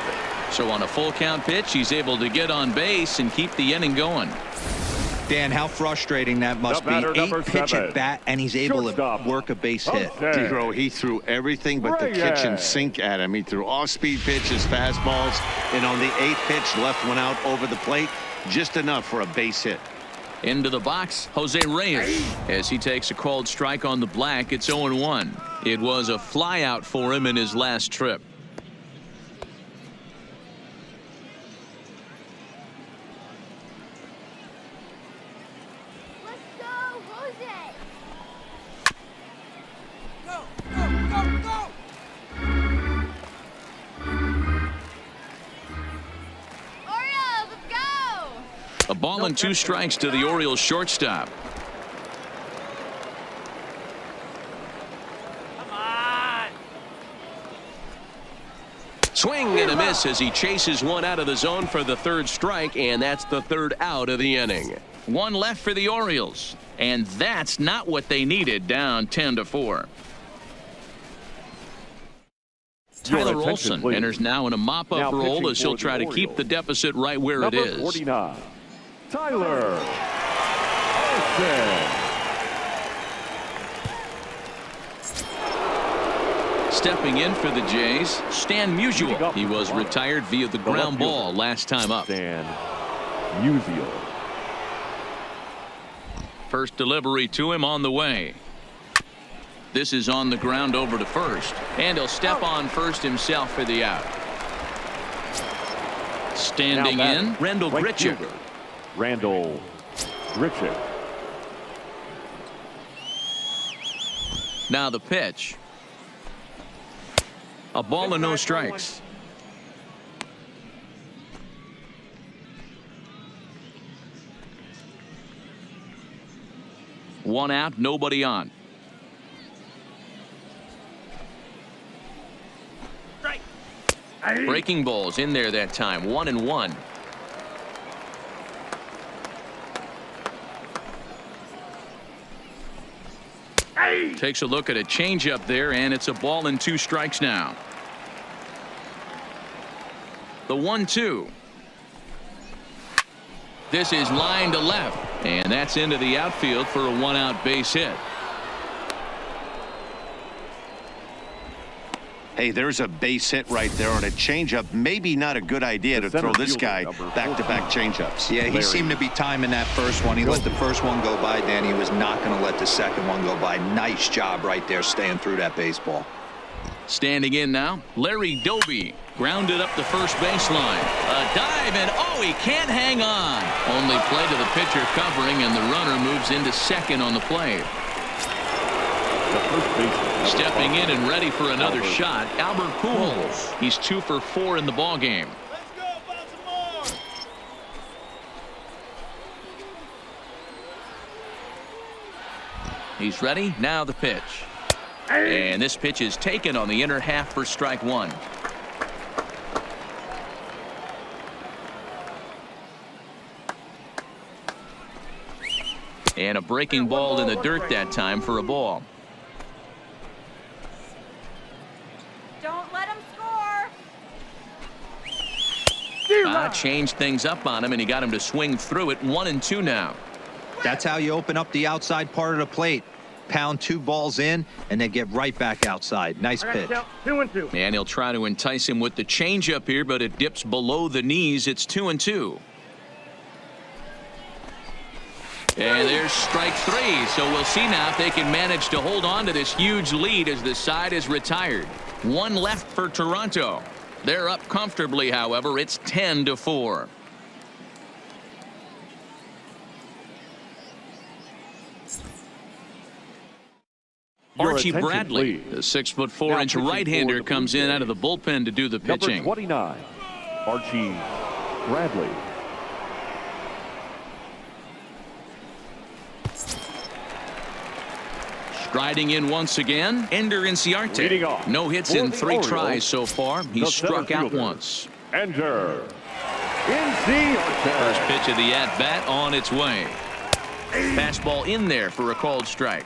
So on a full count pitch, he's able to get on base and keep the inning going. Dan, how frustrating that must be. 8 pitch at bat, and he's able to work a base hit. Bro, he threw everything but the kitchen sink at him. He threw off-speed pitches, fastballs, and on the 8th pitch, left one out over the plate, just enough for a base hit. Into the box, Jose Reyes. As he takes a called strike on the black, it's 0-1. It was a flyout for him in his last trip. Let's go, Jose. Go, go, go, go. Orioles, let's go. A ball and 2 strikes to the Orioles shortstop. Come on. Swing and a miss as he chases one out of the zone for the 3rd strike, and that's the 3rd out of the inning. 1 left for the Orioles, and that's not what they needed, down 10-4. Tyler attention, Olson please. enters now in a mop-up Now role pitching as he'll for try the to keep the Orioles. deficit right where Number it is. 49, Tyler Olson. Stepping in for the Jays, Stan Musial. He was retired via the ground left ball fielder, last time up. Dan Musial. First delivery to him on the way. This is on the ground over to first, and he'll step on first himself for the out. Standing Now in, batting, Randall right Grichuk. fielder, Randall Grichuk. Now the pitch. A ball and no strikes. One out, nobody on. Strike. Breaking balls in there that time. 1-1. Takes a look at a changeup there, and it's a ball and 2 strikes now. The 1-2. This is line to left, and that's into the outfield for a 1-out base hit. Hey, there's a base hit right there on a changeup. Maybe not a good idea to throw this guy back-to-back changeups. Yeah, he seemed to be timing that first one. He let the first one go by, Dan. He was not going to let the second one go by. Nice job right there staying through that baseball. Standing in now, Larry Doby. Grounded up the first baseline. A dive, and oh, he can't hang on. Only play to the pitcher covering, and the runner moves into second on the play. Stepping in and ready for another shot, Albert Pujols. He's 2 for 4 in the ball game. Let's go, Baltimore. He's ready. Now the pitch. And this pitch is taken on the inner half for strike 1. And a breaking ball in the dirt that time for a ball. Don't let him score. Changed things up on him, and he got him to swing through it. 1-2 now. That's how you open up the outside part of the plate. Pound 2 balls in, and then get right back outside. Nice pitch. 2-2. And he'll try to entice him with the changeup here, but it dips below the knees. It's 2-2. And there's strike 3. So we'll see now if they can manage to hold on to this huge lead as the side is retired. 1 left for Toronto. They're up comfortably, however. It's 10-4. Archie attention, Bradley, please. the 6'4" Now right-hander, pitching for the comes in Blue out of the bullpen to do the Number pitching. 29, Archie Bradley. Striding in once again, Ender Leading Inciarte. off No hits for in the 3 Orioles, tries so far. He's the center struck out fielder, once. Ender Inciarte. First pitch of the at-bat on its way. Fastball in there for a called strike.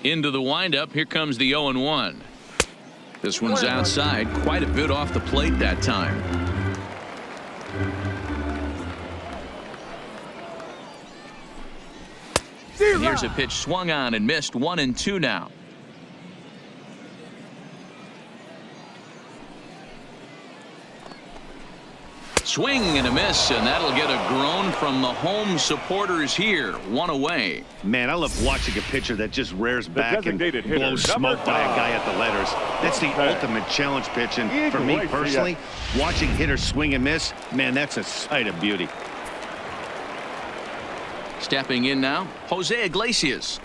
Into the windup. Here comes the 0-1. This one's outside, quite a bit off the plate that time. Here's a pitch swung on and missed. 1-2 now. Swing and a miss, and that'll get a groan from the home supporters here. 1 away. Man, I love watching a pitcher that just rears back and designated hitter, blows smoke by a guy at the letters. That's the ultimate challenge pitch, and for me personally, watching hitters swing and miss, man, that's a sight of beauty. Stepping in now, Jose Iglesias.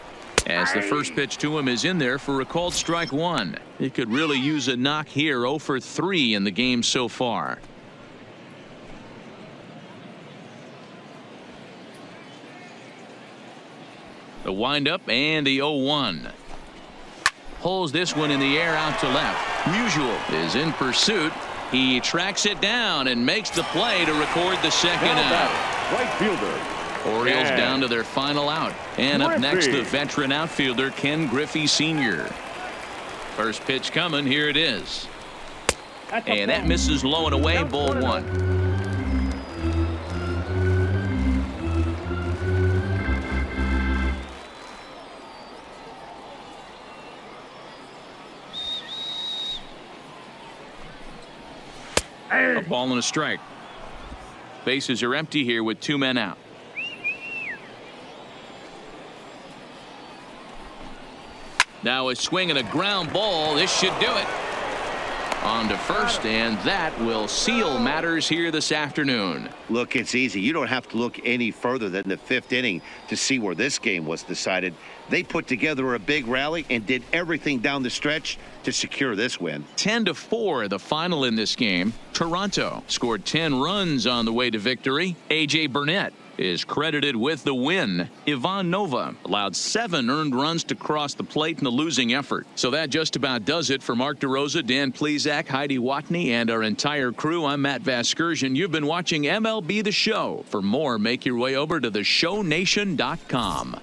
As the first pitch to him is in there for a called strike 1. He could really use a knock here. 0 for 3 in the game so far. The windup and the 0-1. Pulls this one in the air out to left. Musial is in pursuit. He tracks it down and makes the play to record the second out. Right fielder. Orioles Ken down to their final out. And up next, the Griffey. veteran outfielder Ken Griffey Sr. First pitch coming. Here it is. And that misses low and away. Ball 1. A ball and a strike. Bases are empty here with 2 men out. Now a swing and a ground ball. This should do it. On to first, and that will seal matters here this afternoon. Look, it's easy. You don't have to look any further than the 5th inning to see where this game was decided. They put together a big rally and did everything down the stretch to secure this win. 10-4 the final in this game. Toronto scored 10 runs on the way to victory. A.J. Burnett is credited with the win. Ivan Nova allowed 7 earned runs to cross the plate in the losing effort. So that just about does it for Mark DeRosa, Dan Plesac, Heidi Watney, and our entire crew. I'm Matt Vasgersian. You've been watching MLB The Show. For more, make your way over to theshownation.com.